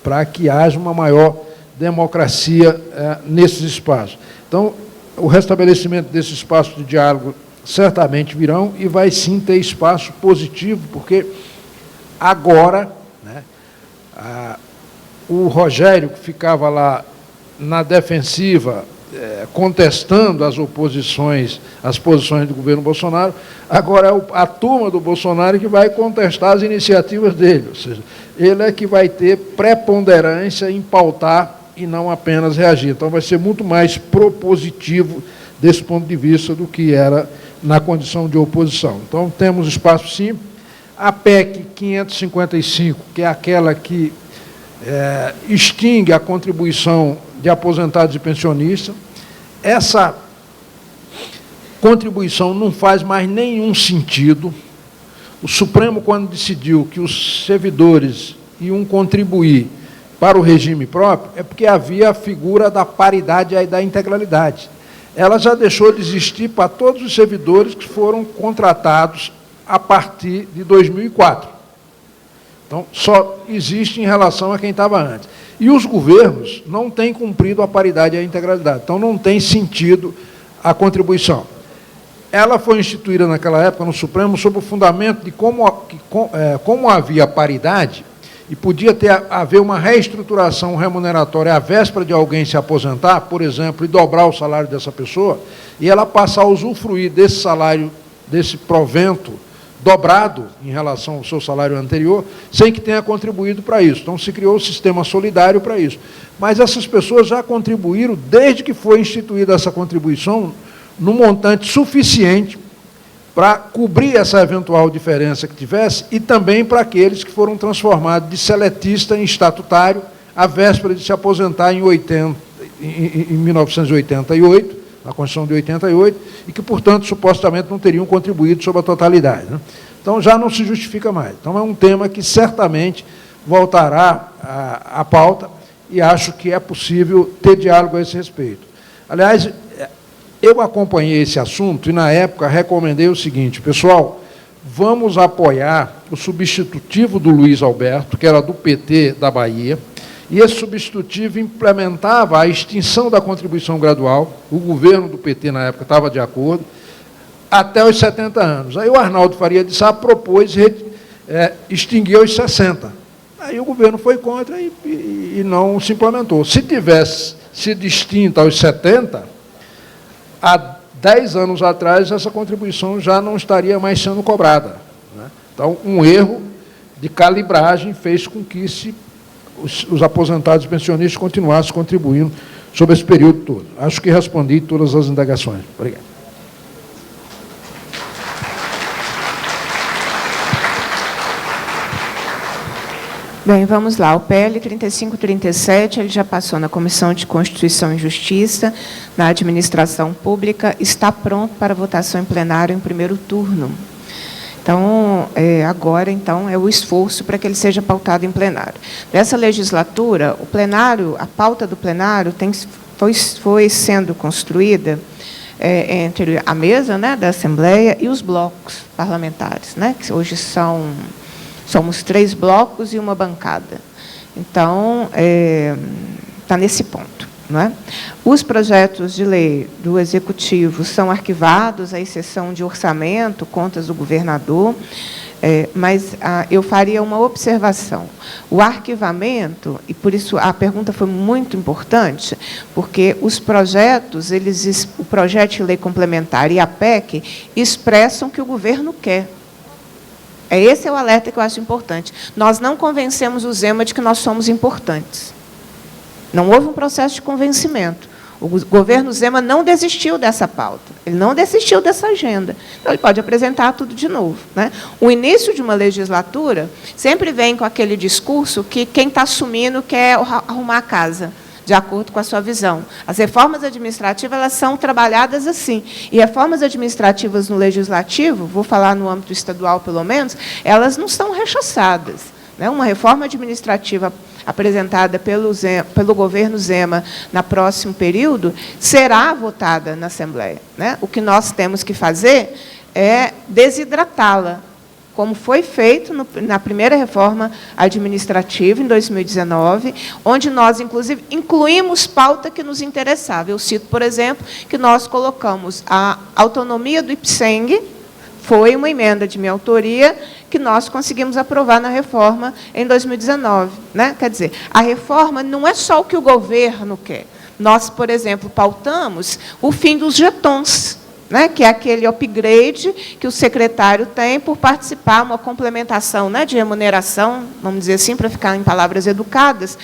para que haja uma maior democracia nesses espaços. Então, o restabelecimento desse espaço de diálogo certamente virão e vai sim ter espaço positivo, porque agora, né, o Rogério, que ficava lá na defensiva, contestando as posições do governo Bolsonaro, agora é a turma do Bolsonaro que vai contestar as iniciativas dele, ou seja, ele é que vai ter preponderância em pautar e não apenas reagir. Então, vai ser muito mais propositivo desse ponto de vista do que era na condição de oposição. Então, temos espaço, sim. A PEC 555, que é aquela que extingue a contribuição de aposentados e pensionistas, essa contribuição não faz mais nenhum sentido. O Supremo, quando decidiu que os servidores iam contribuir para o regime próprio, é porque havia a figura da paridade e da integralidade. Ela já deixou de existir para todos os servidores que foram contratados a partir de 2004. Então, só existe em relação a quem estava antes. E os governos não têm cumprido a paridade e a integralidade, então não tem sentido a contribuição. Ela foi instituída naquela época no Supremo sob o fundamento de como havia paridade, e podia haver uma reestruturação remuneratória à véspera de alguém se aposentar, por exemplo, e dobrar o salário dessa pessoa, e ela passar a usufruir desse salário, desse provento dobrado em relação ao seu salário anterior, sem que tenha contribuído para isso. Então, se criou o sistema solidário para isso. Mas essas pessoas já contribuíram, desde que foi instituída essa contribuição, num montante suficiente para cobrir essa eventual diferença que tivesse, e também para aqueles que foram transformados de seletista em estatutário, à véspera de se aposentar em 1988, na Constituição de 88, e que, portanto, supostamente não teriam contribuído sobre a totalidade, né? Então, já não se justifica mais. Então, é um tema que certamente voltará à pauta, e acho que é possível ter diálogo a esse respeito. Aliás, eu acompanhei esse assunto e, na época, recomendei o seguinte: pessoal, vamos apoiar o substitutivo do Luiz Alberto, que era do PT da Bahia, e esse substitutivo implementava a extinção da contribuição gradual, o governo do PT, na época, estava de acordo, até os 70 anos. Aí o Arnaldo Faria de Sá propôs extinguir aos 60. Aí o governo foi contra e não se implementou. Se tivesse sido extinta aos 70, há 10 anos atrás, essa contribuição já não estaria mais sendo cobrada, né? Então, um erro de calibragem fez com que os aposentados e pensionistas continuassem contribuindo sobre esse período todo. Acho que respondi todas as indagações. Obrigado. Bem, vamos lá. O PL 3537, ele já passou na Comissão de Constituição e Justiça, na Administração Pública, está pronto para votação em plenário em primeiro turno. Então, agora, então, é o esforço para que ele seja pautado em plenário. Nessa legislatura, o plenário, a pauta do plenário foi sendo construída entre a mesa, né, da Assembleia e os blocos parlamentares, né, que hoje somos 3 blocos e uma bancada. Então, está nesse ponto, não é? Os projetos de lei do Executivo são arquivados, à exceção de orçamento, contas do governador, mas eu faria uma observação. O arquivamento, e por isso a pergunta foi muito importante, porque os projetos, o projeto de lei complementar e a PEC expressam o que o governo quer. Esse é o alerta que eu acho importante. Nós não convencemos o Zema de que nós somos importantes. Não houve um processo de convencimento. O governo Zema não desistiu dessa pauta, ele não desistiu dessa agenda. Então, ele pode apresentar tudo de novo, né? O início de uma legislatura sempre vem com aquele discurso que quem está assumindo quer arrumar a casa, de acordo com a sua visão. As reformas administrativas, elas são trabalhadas assim. E reformas administrativas no legislativo, vou falar no âmbito estadual, pelo menos, elas não são rechaçadas, né? Uma reforma administrativa apresentada pelo governo Zema no próximo período será votada na Assembleia, né? O que nós temos que fazer é desidratá-la, como foi feito na primeira reforma administrativa, em 2019, onde nós, inclusive, incluímos pauta que nos interessava. Eu cito, por exemplo, que nós colocamos a autonomia do IPSENG, foi uma emenda de minha autoria, que nós conseguimos aprovar na reforma em 2019. Né? Quer dizer, a reforma não é só o que o governo quer. Nós, por exemplo, pautamos o fim dos jetons, né, que é aquele upgrade que o secretário tem por participar, uma complementação, né, de remuneração, vamos dizer assim, para ficar em palavras educadas,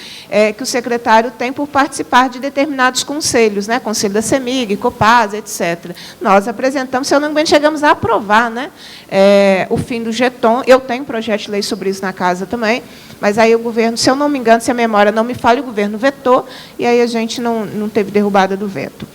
que o secretário tem por participar de determinados conselhos, né, Conselho da CEMIG, Copasa, etc. Nós apresentamos, se eu não me engano, chegamos a aprovar, né, o fim do jeton. Eu tenho um projeto de lei sobre isso na casa também, mas aí o governo, se eu não me engano, se a memória não me falha, o governo vetou, e aí a gente não teve derrubada do veto.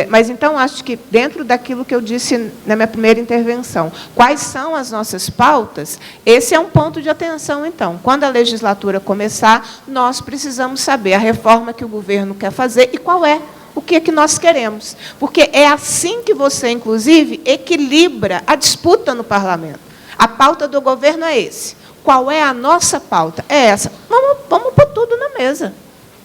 Mas, então, acho que, dentro daquilo que eu disse na minha primeira intervenção, quais são as nossas pautas, esse é um ponto de atenção, então. Quando a legislatura começar, nós precisamos saber a reforma que o governo quer fazer e qual é, o que é que nós queremos. Porque é assim que você, inclusive, equilibra a disputa no parlamento. A pauta do governo é esse. Qual é a nossa pauta? É essa. Vamos pôr tudo na mesa.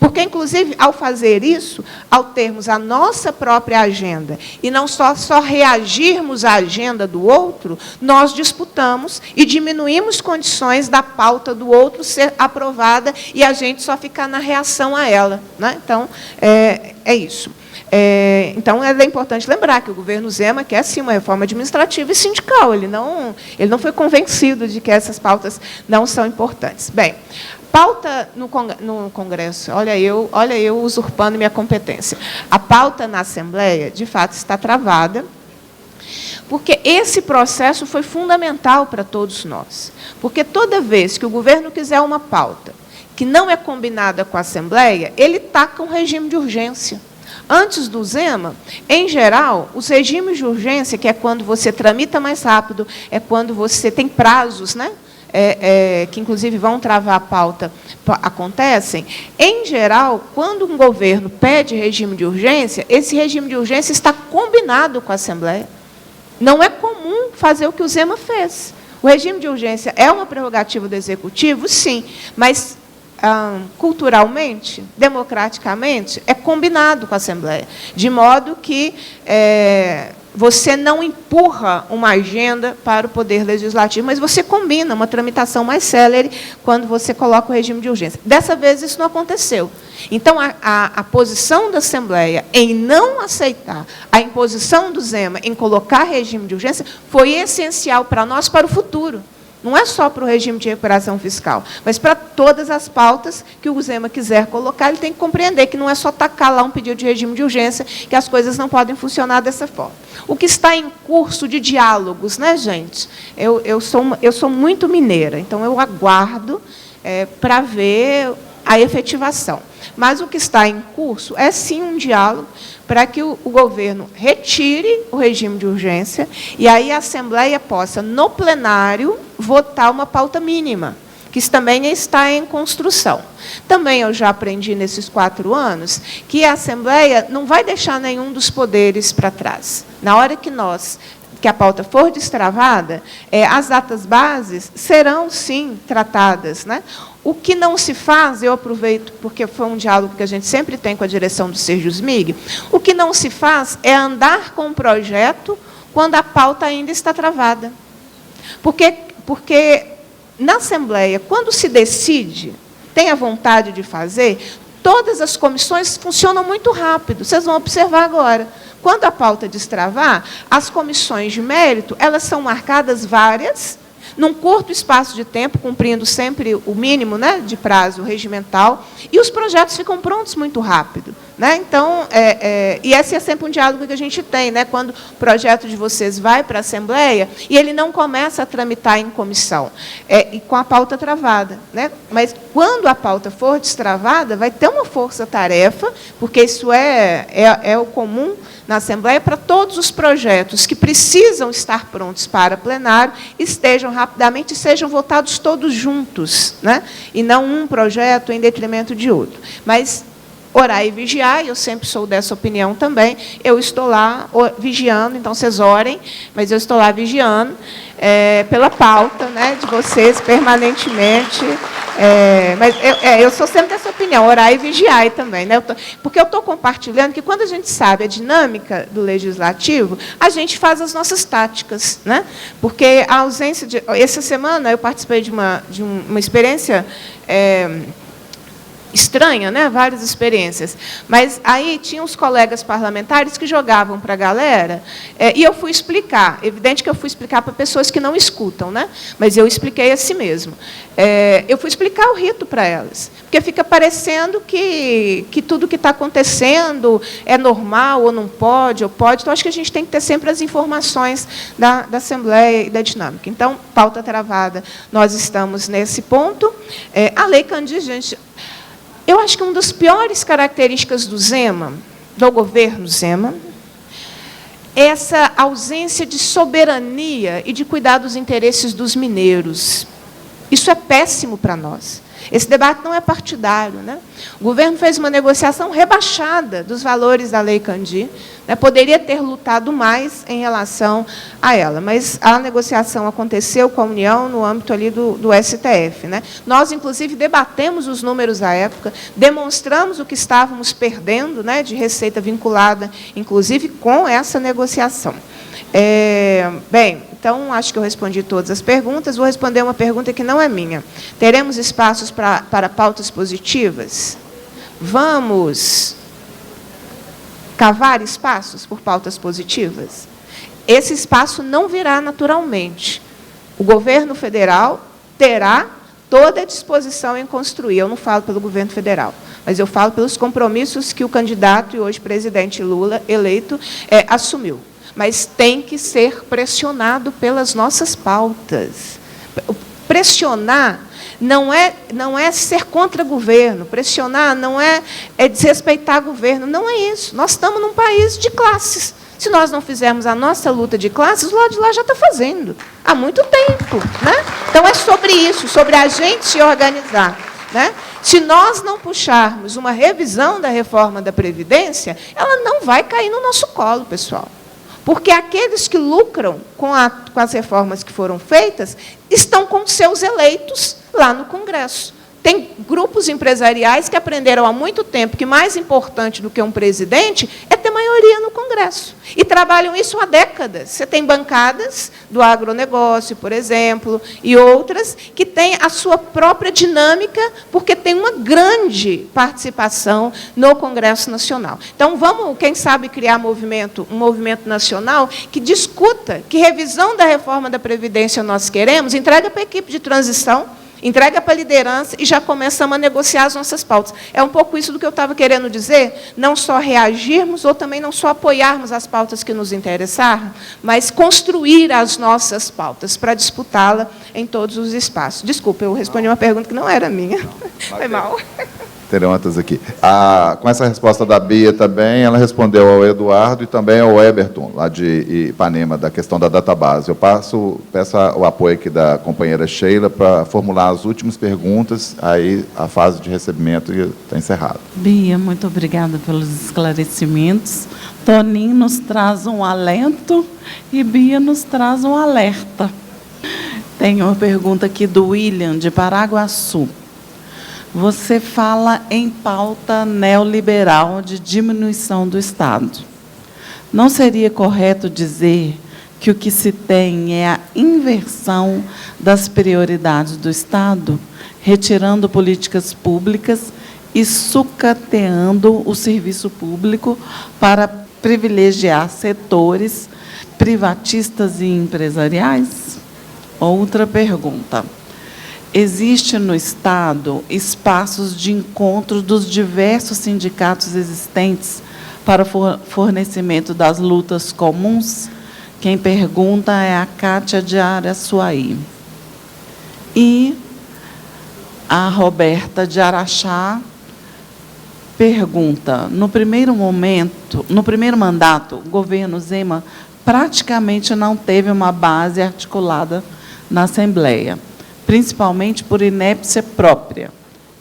Porque, inclusive, ao fazer isso, ao termos a nossa própria agenda e não só reagirmos à agenda do outro, nós disputamos e diminuímos condições da pauta do outro ser aprovada e a gente só ficar na reação a ela. Né? Então, é isso. Então, é importante lembrar que o governo Zema quer, sim, uma reforma administrativa e sindical. Ele não foi convencido de que essas pautas não são importantes. Bem, pauta no Congresso, olha eu usurpando minha competência. A pauta na Assembleia, de fato, está travada, porque esse processo foi fundamental para todos nós. Porque toda vez que o governo quiser uma pauta que não é combinada com a Assembleia, ele taca um regime de urgência. Antes do Zema, em geral, os regimes de urgência, que é quando você tramita mais rápido, é quando você tem prazos, né? Que, inclusive, vão travar a pauta, acontecem. Em geral, quando um governo pede regime de urgência, esse regime de urgência está combinado com a Assembleia. Não é comum fazer o que o Zema fez. O regime de urgência é uma prerrogativa do Executivo, sim, mas culturalmente, democraticamente, é combinado com a Assembleia, de modo que você não empurra uma agenda para o Poder Legislativo, mas você combina uma tramitação mais célere quando você coloca o regime de urgência. Dessa vez, isso não aconteceu. Então, a posição da Assembleia em não aceitar a imposição do Zema em colocar regime de urgência foi essencial para nós, para o futuro. Não é só para o regime de recuperação fiscal, mas para todas as pautas que o Zema quiser colocar, ele tem que compreender que não é só tacar lá um pedido de regime de urgência, que as coisas não podem funcionar dessa forma. O que está em curso de diálogos, né, gente? Eu sou muito mineira, então eu aguardo para ver a efetivação. Mas o que está em curso é, sim, um diálogo para que o governo retire o regime de urgência e aí a Assembleia possa, no plenário, votar uma pauta mínima, que isso também está em construção. Também eu já aprendi nesses 4 anos que a Assembleia não vai deixar nenhum dos poderes para trás. Na hora que a pauta for destravada, as datas bases serão, sim, tratadas, né? O que não se faz, eu aproveito, porque foi um diálogo que a gente sempre tem com a direção do Serjusmig, o que não se faz é andar com o projeto quando a pauta ainda está travada. Porque na Assembleia, quando se decide, tem a vontade de fazer, todas as comissões funcionam muito rápido. Vocês vão observar agora. Quando a pauta destravar, as comissões de mérito, elas são marcadas várias, num curto espaço de tempo, cumprindo sempre o mínimo, né, de prazo regimental, e os projetos ficam prontos muito rápido. Né? Então, e esse é sempre um diálogo que a gente tem, né? Quando o projeto de vocês vai para a Assembleia e ele não começa a tramitar em comissão, e com a pauta travada. Né? Mas, quando a pauta for destravada, vai ter uma força-tarefa, porque isso é o comum na Assembleia, para todos os projetos que precisam estar prontos para plenário, estejam rapidamente e sejam votados todos juntos, né? E não um projeto em detrimento de outro. Mas orar e vigiar, eu sempre sou dessa opinião também, eu estou lá vigiando, então vocês orem, mas eu estou lá vigiando pela pauta, né, de vocês permanentemente, mas eu sou sempre dessa opinião, orar e vigiar também, né, porque eu estou compartilhando que quando a gente sabe a dinâmica do Legislativo, a gente faz as nossas táticas, né, porque a ausência de... Essa semana eu participei de uma experiência... estranha, né? Várias experiências. Mas aí tinha os colegas parlamentares que jogavam para a galera, e eu fui explicar. Evidente que eu fui explicar para pessoas que não escutam, né? Mas eu expliquei a si mesmo. Eu fui explicar o rito para elas, porque fica parecendo que tudo que está acontecendo é normal, ou não pode, ou pode. Então, acho que a gente tem que ter sempre as informações da Assembleia e da dinâmica. Então, pauta travada, nós estamos nesse ponto. A Lei Candir, gente... Eu acho que uma das piores características do Zema, do governo Zema, é essa ausência de soberania e de cuidar dos interesses dos mineiros. Isso é péssimo para nós. Esse debate não é partidário, né? O governo fez uma negociação rebaixada dos valores da Lei Candir, né? Poderia ter lutado mais em relação a ela, mas a negociação aconteceu com a União no âmbito ali do STF. Né? Nós, inclusive, debatemos os números à época, demonstramos o que estávamos perdendo, né, de receita vinculada, inclusive, com essa negociação. Bem, então, acho que eu respondi todas as perguntas. Vou responder uma pergunta que não é minha. Teremos espaços para pautas positivas? Vamos cavar espaços por pautas positivas? Esse espaço não virá naturalmente. O governo federal terá toda a disposição em construir. Eu não falo pelo governo federal, mas eu falo pelos compromissos que o candidato e hoje presidente Lula, eleito, assumiu. Mas tem que ser pressionado pelas nossas pautas. Pressionar não é ser contra o governo, pressionar não é desrespeitar o governo, não é isso. Nós estamos num país de classes. Se nós não fizermos a nossa luta de classes, o lado de lá já está fazendo, há muito tempo. Né? Então, é sobre isso, sobre a gente se organizar. Né? Se nós não puxarmos uma revisão da reforma da Previdência, ela não vai cair no nosso colo, pessoal. Porque aqueles que lucram com as reformas que foram feitas estão com seus eleitos lá no Congresso. Tem grupos empresariais que aprenderam há muito tempo que mais importante do que um presidente é ter maioria no Congresso. E trabalham isso há décadas. Você tem bancadas do agronegócio, por exemplo, e outras que têm a sua própria dinâmica, porque tem uma grande participação no Congresso Nacional. Então, vamos, quem sabe, criar um movimento nacional que discuta que revisão da reforma da Previdência nós queremos, entrega para a equipe de transição, entrega para a liderança e já começamos a negociar as nossas pautas. É um pouco isso do que eu estava querendo dizer, não só reagirmos ou também não só apoiarmos as pautas que nos interessaram, mas construir as nossas pautas para disputá-la em todos os espaços. Desculpa, eu respondi uma pergunta que não era minha. Foi mal. Terão outras aqui. Com essa resposta da Bia também, ela respondeu ao Eduardo e também ao Eberton, lá de Ipanema, da questão da database. Eu peço o apoio aqui da companheira Sheila para formular as últimas perguntas, aí a fase de recebimento está encerrada. Bia, muito obrigada pelos esclarecimentos. Toninho nos traz um alento e Bia nos traz um alerta. Tem uma pergunta aqui do William, de Paraguaçu. Você fala em pauta neoliberal de diminuição do Estado. Não seria correto dizer que o que se tem é a inversão das prioridades do Estado, retirando políticas públicas e sucateando o serviço público para privilegiar setores privatistas e empresariais? Outra pergunta. Existe no Estado espaços de encontro dos diversos sindicatos existentes para o fornecimento das lutas comuns? Quem pergunta é a Cátia de Araçuaí. E a Roberta de Araxá pergunta, no primeiro mandato, o governo Zema praticamente não teve uma base articulada na Assembleia, principalmente por inépcia própria.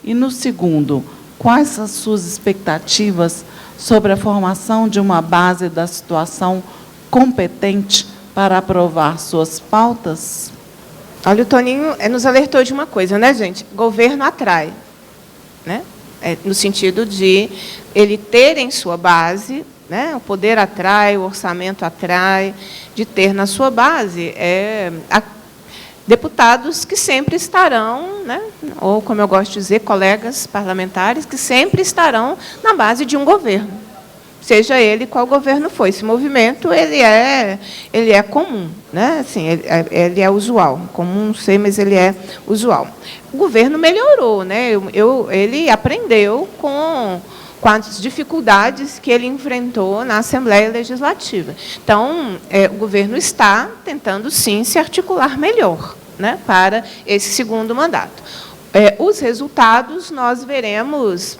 E, no segundo, quais as suas expectativas sobre a formação de uma base da situação competente para aprovar suas pautas? Olha, o Toninho nos alertou de uma coisa, né, gente? Governo atrai, né? No sentido de ele ter em sua base, né, o poder atrai, o orçamento atrai, de ter na sua base deputados que sempre estarão, né, ou, como eu gosto de dizer, colegas parlamentares que sempre estarão na base de um governo, seja ele qual governo for. Esse movimento ele é comum, né? Assim, ele é usual. Comum, não sei, mas ele é usual. O governo melhorou, né? Ele aprendeu com as dificuldades que ele enfrentou na Assembleia Legislativa. Então, o governo está tentando, sim, se articular melhor, né, para esse segundo mandato. Os resultados nós veremos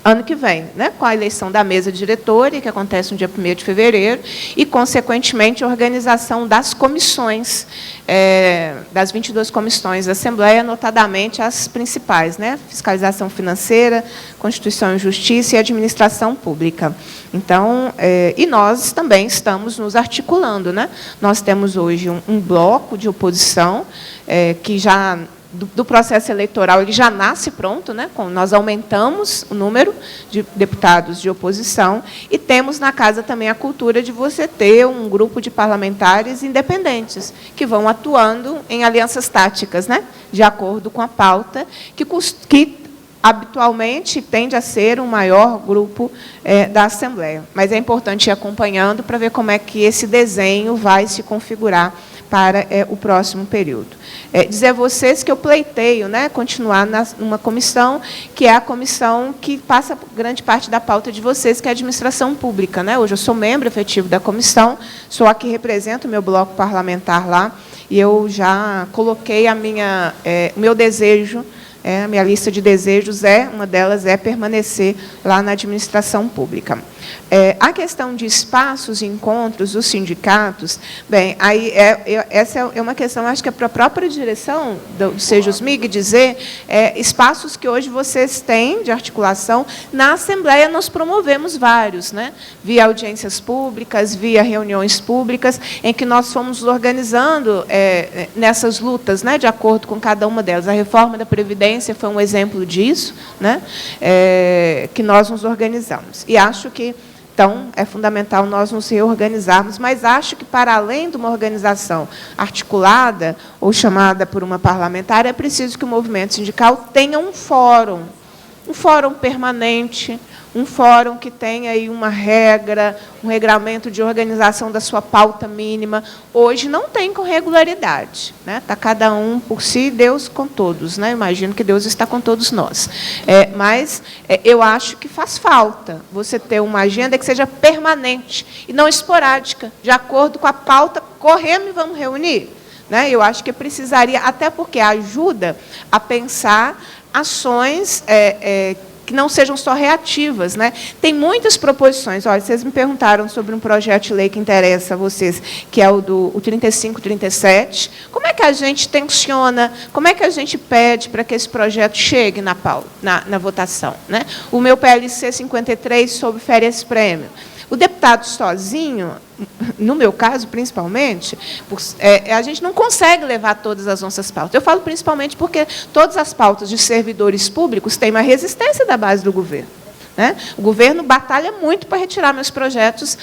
ano que vem, né, com a eleição da mesa diretora, que acontece no dia 1º de fevereiro, e, consequentemente, a organização das comissões, das 22 comissões da Assembleia, notadamente as principais, né, Fiscalização Financeira, Constituição e Justiça e Administração Pública. Então, e nós também estamos nos articulando, né? Nós temos hoje um bloco de oposição que já do processo eleitoral, ele já nasce pronto, né? Nós aumentamos o número de deputados de oposição e temos na casa também a cultura de você ter um grupo de parlamentares independentes que vão atuando em alianças táticas, né? De acordo com a pauta, que habitualmente tende a ser o maior grupo da Assembleia. Mas é importante ir acompanhando para ver como é que esse desenho vai se configurar para o próximo período. Dizer a vocês que eu pleiteio, né, continuar numa comissão, que é a comissão que passa grande parte da pauta de vocês, que é a administração pública, né? Hoje eu sou membro efetivo da comissão, sou a que represento o meu bloco parlamentar lá, e eu já coloquei o meu desejo, a minha lista de desejos uma delas é permanecer lá na administração pública. A questão de espaços e encontros dos sindicatos, bem, aí essa é uma questão, acho que é para a própria direção do Sejusmig dizer, espaços que hoje vocês têm de articulação. Na Assembleia nós promovemos vários, né? Via audiências públicas, via reuniões públicas, em que nós fomos organizando nessas lutas, né, de acordo com cada uma delas. A reforma da Previdência foi um exemplo disso, né, que nós nos organizamos. E acho que, então, é fundamental nós nos reorganizarmos, mas acho que, para além de uma organização articulada ou chamada por uma parlamentar, é preciso que o movimento sindical tenha um fórum permanente, um fórum que tenha aí uma regra, um regramento de organização da sua pauta mínima. Hoje não tem com regularidade, né? Está cada um por si, Deus com todos, né? Imagino que Deus está com todos nós. Mas eu acho que faz falta você ter uma agenda que seja permanente e não esporádica, de acordo com a pauta, corremos e vamos reunir. Né? Eu acho que precisaria, até porque ajuda a pensar ações que não sejam só reativas, né? Tem muitas proposições. Olha, vocês me perguntaram sobre um projeto de lei que interessa a vocês, que é o 3537. Como é que a gente tensiona, como é que a gente pede para que esse projeto chegue na votação? Né? O meu PLC 53 sobre férias-prêmio. O deputado sozinho, no meu caso, principalmente, a gente não consegue levar todas as nossas pautas. Eu falo principalmente porque todas as pautas de servidores públicos têm uma resistência da base do governo. Né? O governo batalha muito para retirar meus projetos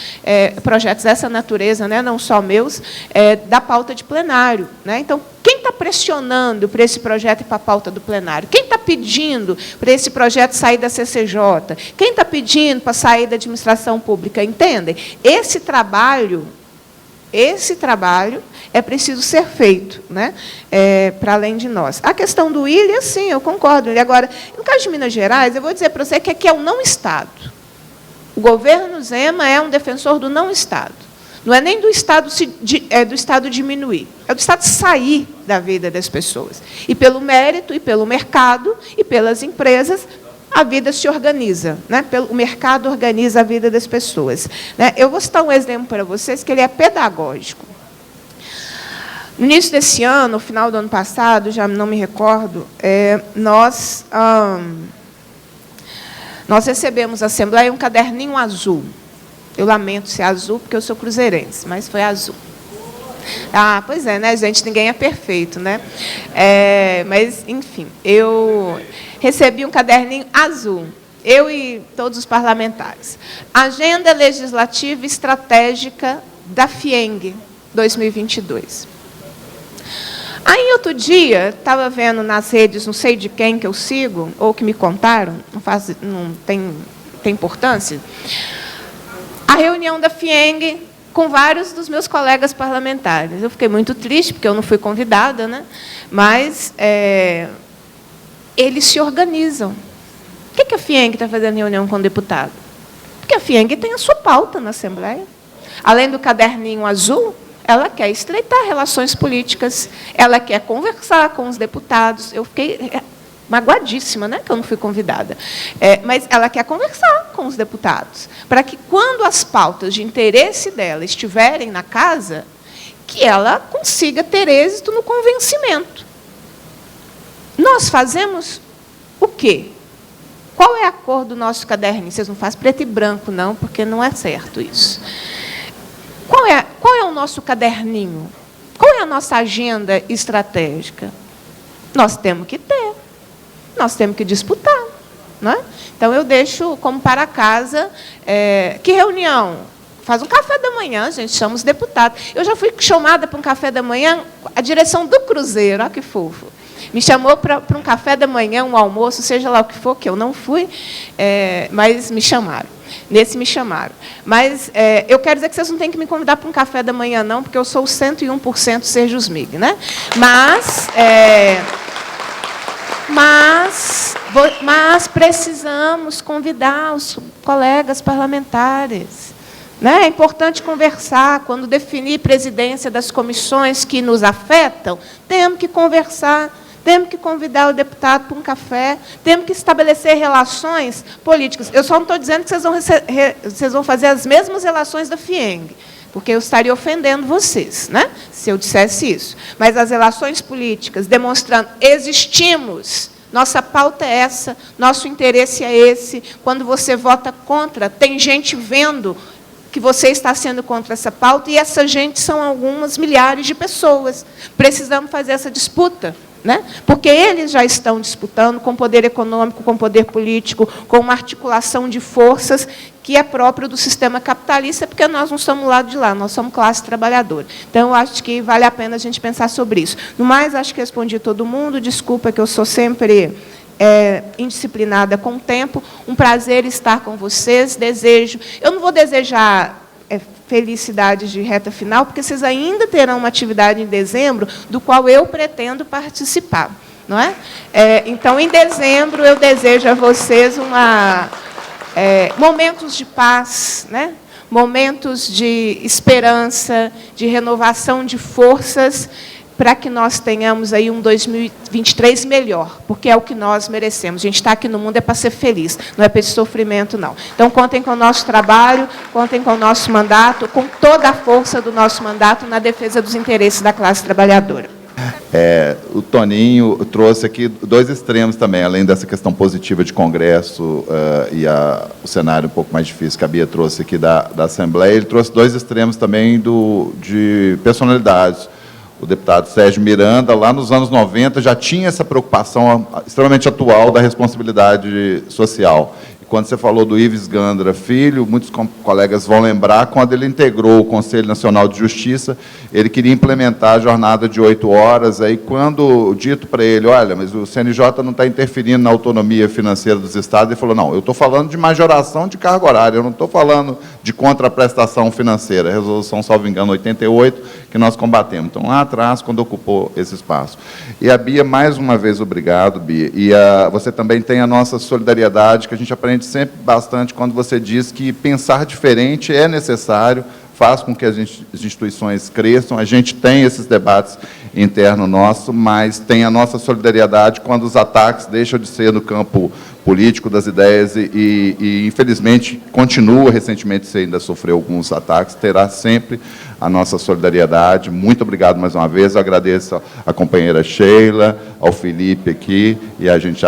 dessa natureza, né, não só meus, da pauta de plenário. Né? Então, quem está pressionando para esse projeto ir para a pauta do plenário? Quem está pedindo para esse projeto sair da CCJ? Quem está pedindo para sair da administração pública? Entendem? Esse trabalho é preciso ser feito, né? Para além de nós. A questão do William, sim, eu concordo. Agora, no caso de Minas Gerais, eu vou dizer para você que aqui é um não-Estado. O governo Zema é um defensor do não-Estado. Não é nem do Estado do Estado diminuir, é do Estado sair da vida das pessoas. E pelo mérito, e pelo mercado, e pelas empresas, a vida se organiza, né? O mercado organiza a vida das pessoas. Né? Eu vou citar um exemplo para vocês, que ele é pedagógico. No início desse ano, no final do ano passado, já não me recordo, nós recebemos à Assembleia um caderninho azul. Eu lamento ser azul, porque eu sou cruzeirense, mas foi azul. Ah, pois é, né, gente? Ninguém é perfeito, né? Mas, enfim, eu recebi um caderninho azul, eu e todos os parlamentares. Agenda Legislativa Estratégica da FIENG, 2022. Aí, outro dia, estava vendo nas redes, não sei de quem que eu sigo, ou que me contaram, não tem importância, a reunião da FIENG com vários dos meus colegas parlamentares. Eu fiquei muito triste, porque eu não fui convidada, né? Mas eles se organizam. Por que a FIENG está fazendo reunião com o deputado? Porque a FIENG tem a sua pauta na Assembleia. Além do caderninho azul, ela quer estreitar relações políticas, ela quer conversar com os deputados. Eu fiquei magoadíssima, né, que eu não fui convidada. Mas ela quer conversar com os deputados, para que, quando as pautas de interesse dela estiverem na casa, que ela consiga ter êxito no convencimento. Nós fazemos o quê? Qual é a cor do nosso caderninho? Vocês não fazem preto e branco, não, porque não é certo isso. Qual é o nosso caderninho? Qual é a nossa agenda estratégica? Nós temos que ter. Nós temos que disputar. Não é? Então, eu deixo como para casa. Que reunião? Faz um café da manhã, a gente chama os deputados. Eu já fui chamada para um café da manhã, a direção do Cruzeiro, olha que fofo. Me chamou para um café da manhã, um almoço, seja lá o que for, que eu não fui, mas me chamaram. Nesse me chamaram. Mas eu quero dizer que vocês não têm que me convidar para um café da manhã, não, porque eu sou o 101% Sejusmig, né? Mas precisamos convidar os colegas parlamentares. Né? É importante conversar. Quando definir presidência das comissões que nos afetam, temos que conversar, Temos que convidar o deputado para um café, temos que estabelecer relações políticas. Eu só não estou dizendo que vocês vão fazer as mesmas relações da FIENG, porque eu estaria ofendendo vocês, né, se eu dissesse isso. Mas as relações políticas, demonstrando, existimos, nossa pauta é essa, nosso interesse é esse. Quando você vota contra, tem gente vendo que você está sendo contra essa pauta, e essa gente são algumas milhares de pessoas. Precisamos fazer essa disputa, né? Porque eles já estão disputando com o poder econômico, com o poder político, com uma articulação de forças que é próprio do sistema capitalista, porque nós não somos do lado de lá, nós somos classe trabalhadora. Então, eu acho que vale a pena a gente pensar sobre isso. No mais, acho que respondi todo mundo. Desculpa que eu sou sempre indisciplinada com o tempo. Um prazer estar com vocês. Desejo... Eu não vou desejar felicidades de reta final, porque vocês ainda terão uma atividade em dezembro, do qual eu pretendo participar. Não é? Então, em dezembro, eu desejo a vocês momentos de paz, né? Momentos de esperança, de renovação de forças, para que nós tenhamos aí um 2023 melhor, porque é o que nós merecemos. A gente está aqui no mundo para ser feliz, não é para esse sofrimento, não. Então, contem com o nosso trabalho, contem com o nosso mandato, com toda a força do nosso mandato na defesa dos interesses da classe trabalhadora. O Toninho trouxe aqui dois extremos também, além dessa questão positiva de Congresso e o cenário um pouco mais difícil que a Bia trouxe aqui da Assembleia. Ele trouxe dois extremos também de personalidades. O deputado Sérgio Miranda, lá nos anos 90, já tinha essa preocupação extremamente atual da responsabilidade social. E quando você falou do Ives Gandra Filho, muitos colegas vão lembrar, quando ele integrou o Conselho Nacional de Justiça, ele queria implementar a jornada de 8 horas, aí quando dito para ele, olha, mas o CNJ não está interferindo na autonomia financeira dos estados, ele falou, não, eu estou falando de majoração de carga horária, eu não estou falando de contraprestação financeira, a resolução, salvo engano, 88, que nós combatemos. Então, lá atrás, quando ocupou esse espaço. E a Bia, mais uma vez, obrigado, Bia. E você também tem a nossa solidariedade, que a gente aprende sempre bastante quando você diz que pensar diferente é necessário, faz com que as instituições cresçam. A gente tem esses debates internos nossos, mas tem a nossa solidariedade quando os ataques deixam de ser no campo político das ideias e infelizmente, continua. Recentemente, você ainda sofreu alguns ataques, terá sempre a nossa solidariedade. Muito obrigado mais uma vez. Eu agradeço à companheira Sheila, ao Felipe aqui, e a gente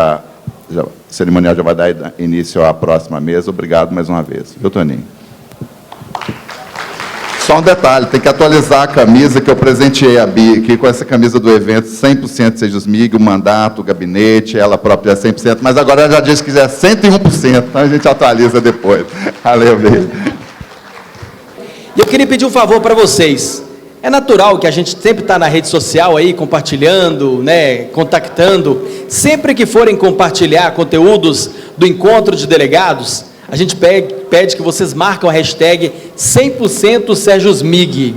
o cerimonial já vai dar início à próxima mesa. Obrigado mais uma vez. Viu, Toninho? Só um detalhe, tem que atualizar a camisa que eu presenteei a Bia aqui com essa camisa do evento, 100% Sejusmig, o mandato, o gabinete, ela própria é 100%, mas agora ela já disse que é 101%, então a gente atualiza depois. Valeu, Bia. E eu queria pedir um favor para vocês. É natural que a gente sempre está na rede social aí, compartilhando, né, contactando. Sempre que forem compartilhar conteúdos do encontro de delegados, a gente pede que vocês marquem a hashtag 100% Sejusmig.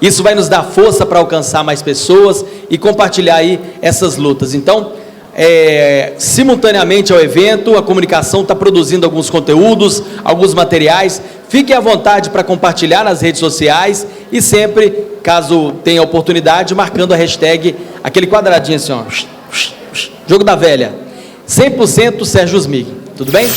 Isso vai nos dar força para alcançar mais pessoas e compartilhar aí essas lutas. Então, simultaneamente ao evento, a comunicação está produzindo alguns conteúdos, alguns materiais. Fiquem à vontade para compartilhar nas redes sociais e sempre, caso tenha oportunidade, marcando a hashtag, aquele quadradinho assim, ó, jogo da velha, 100% Sejusmig. Tudo bem?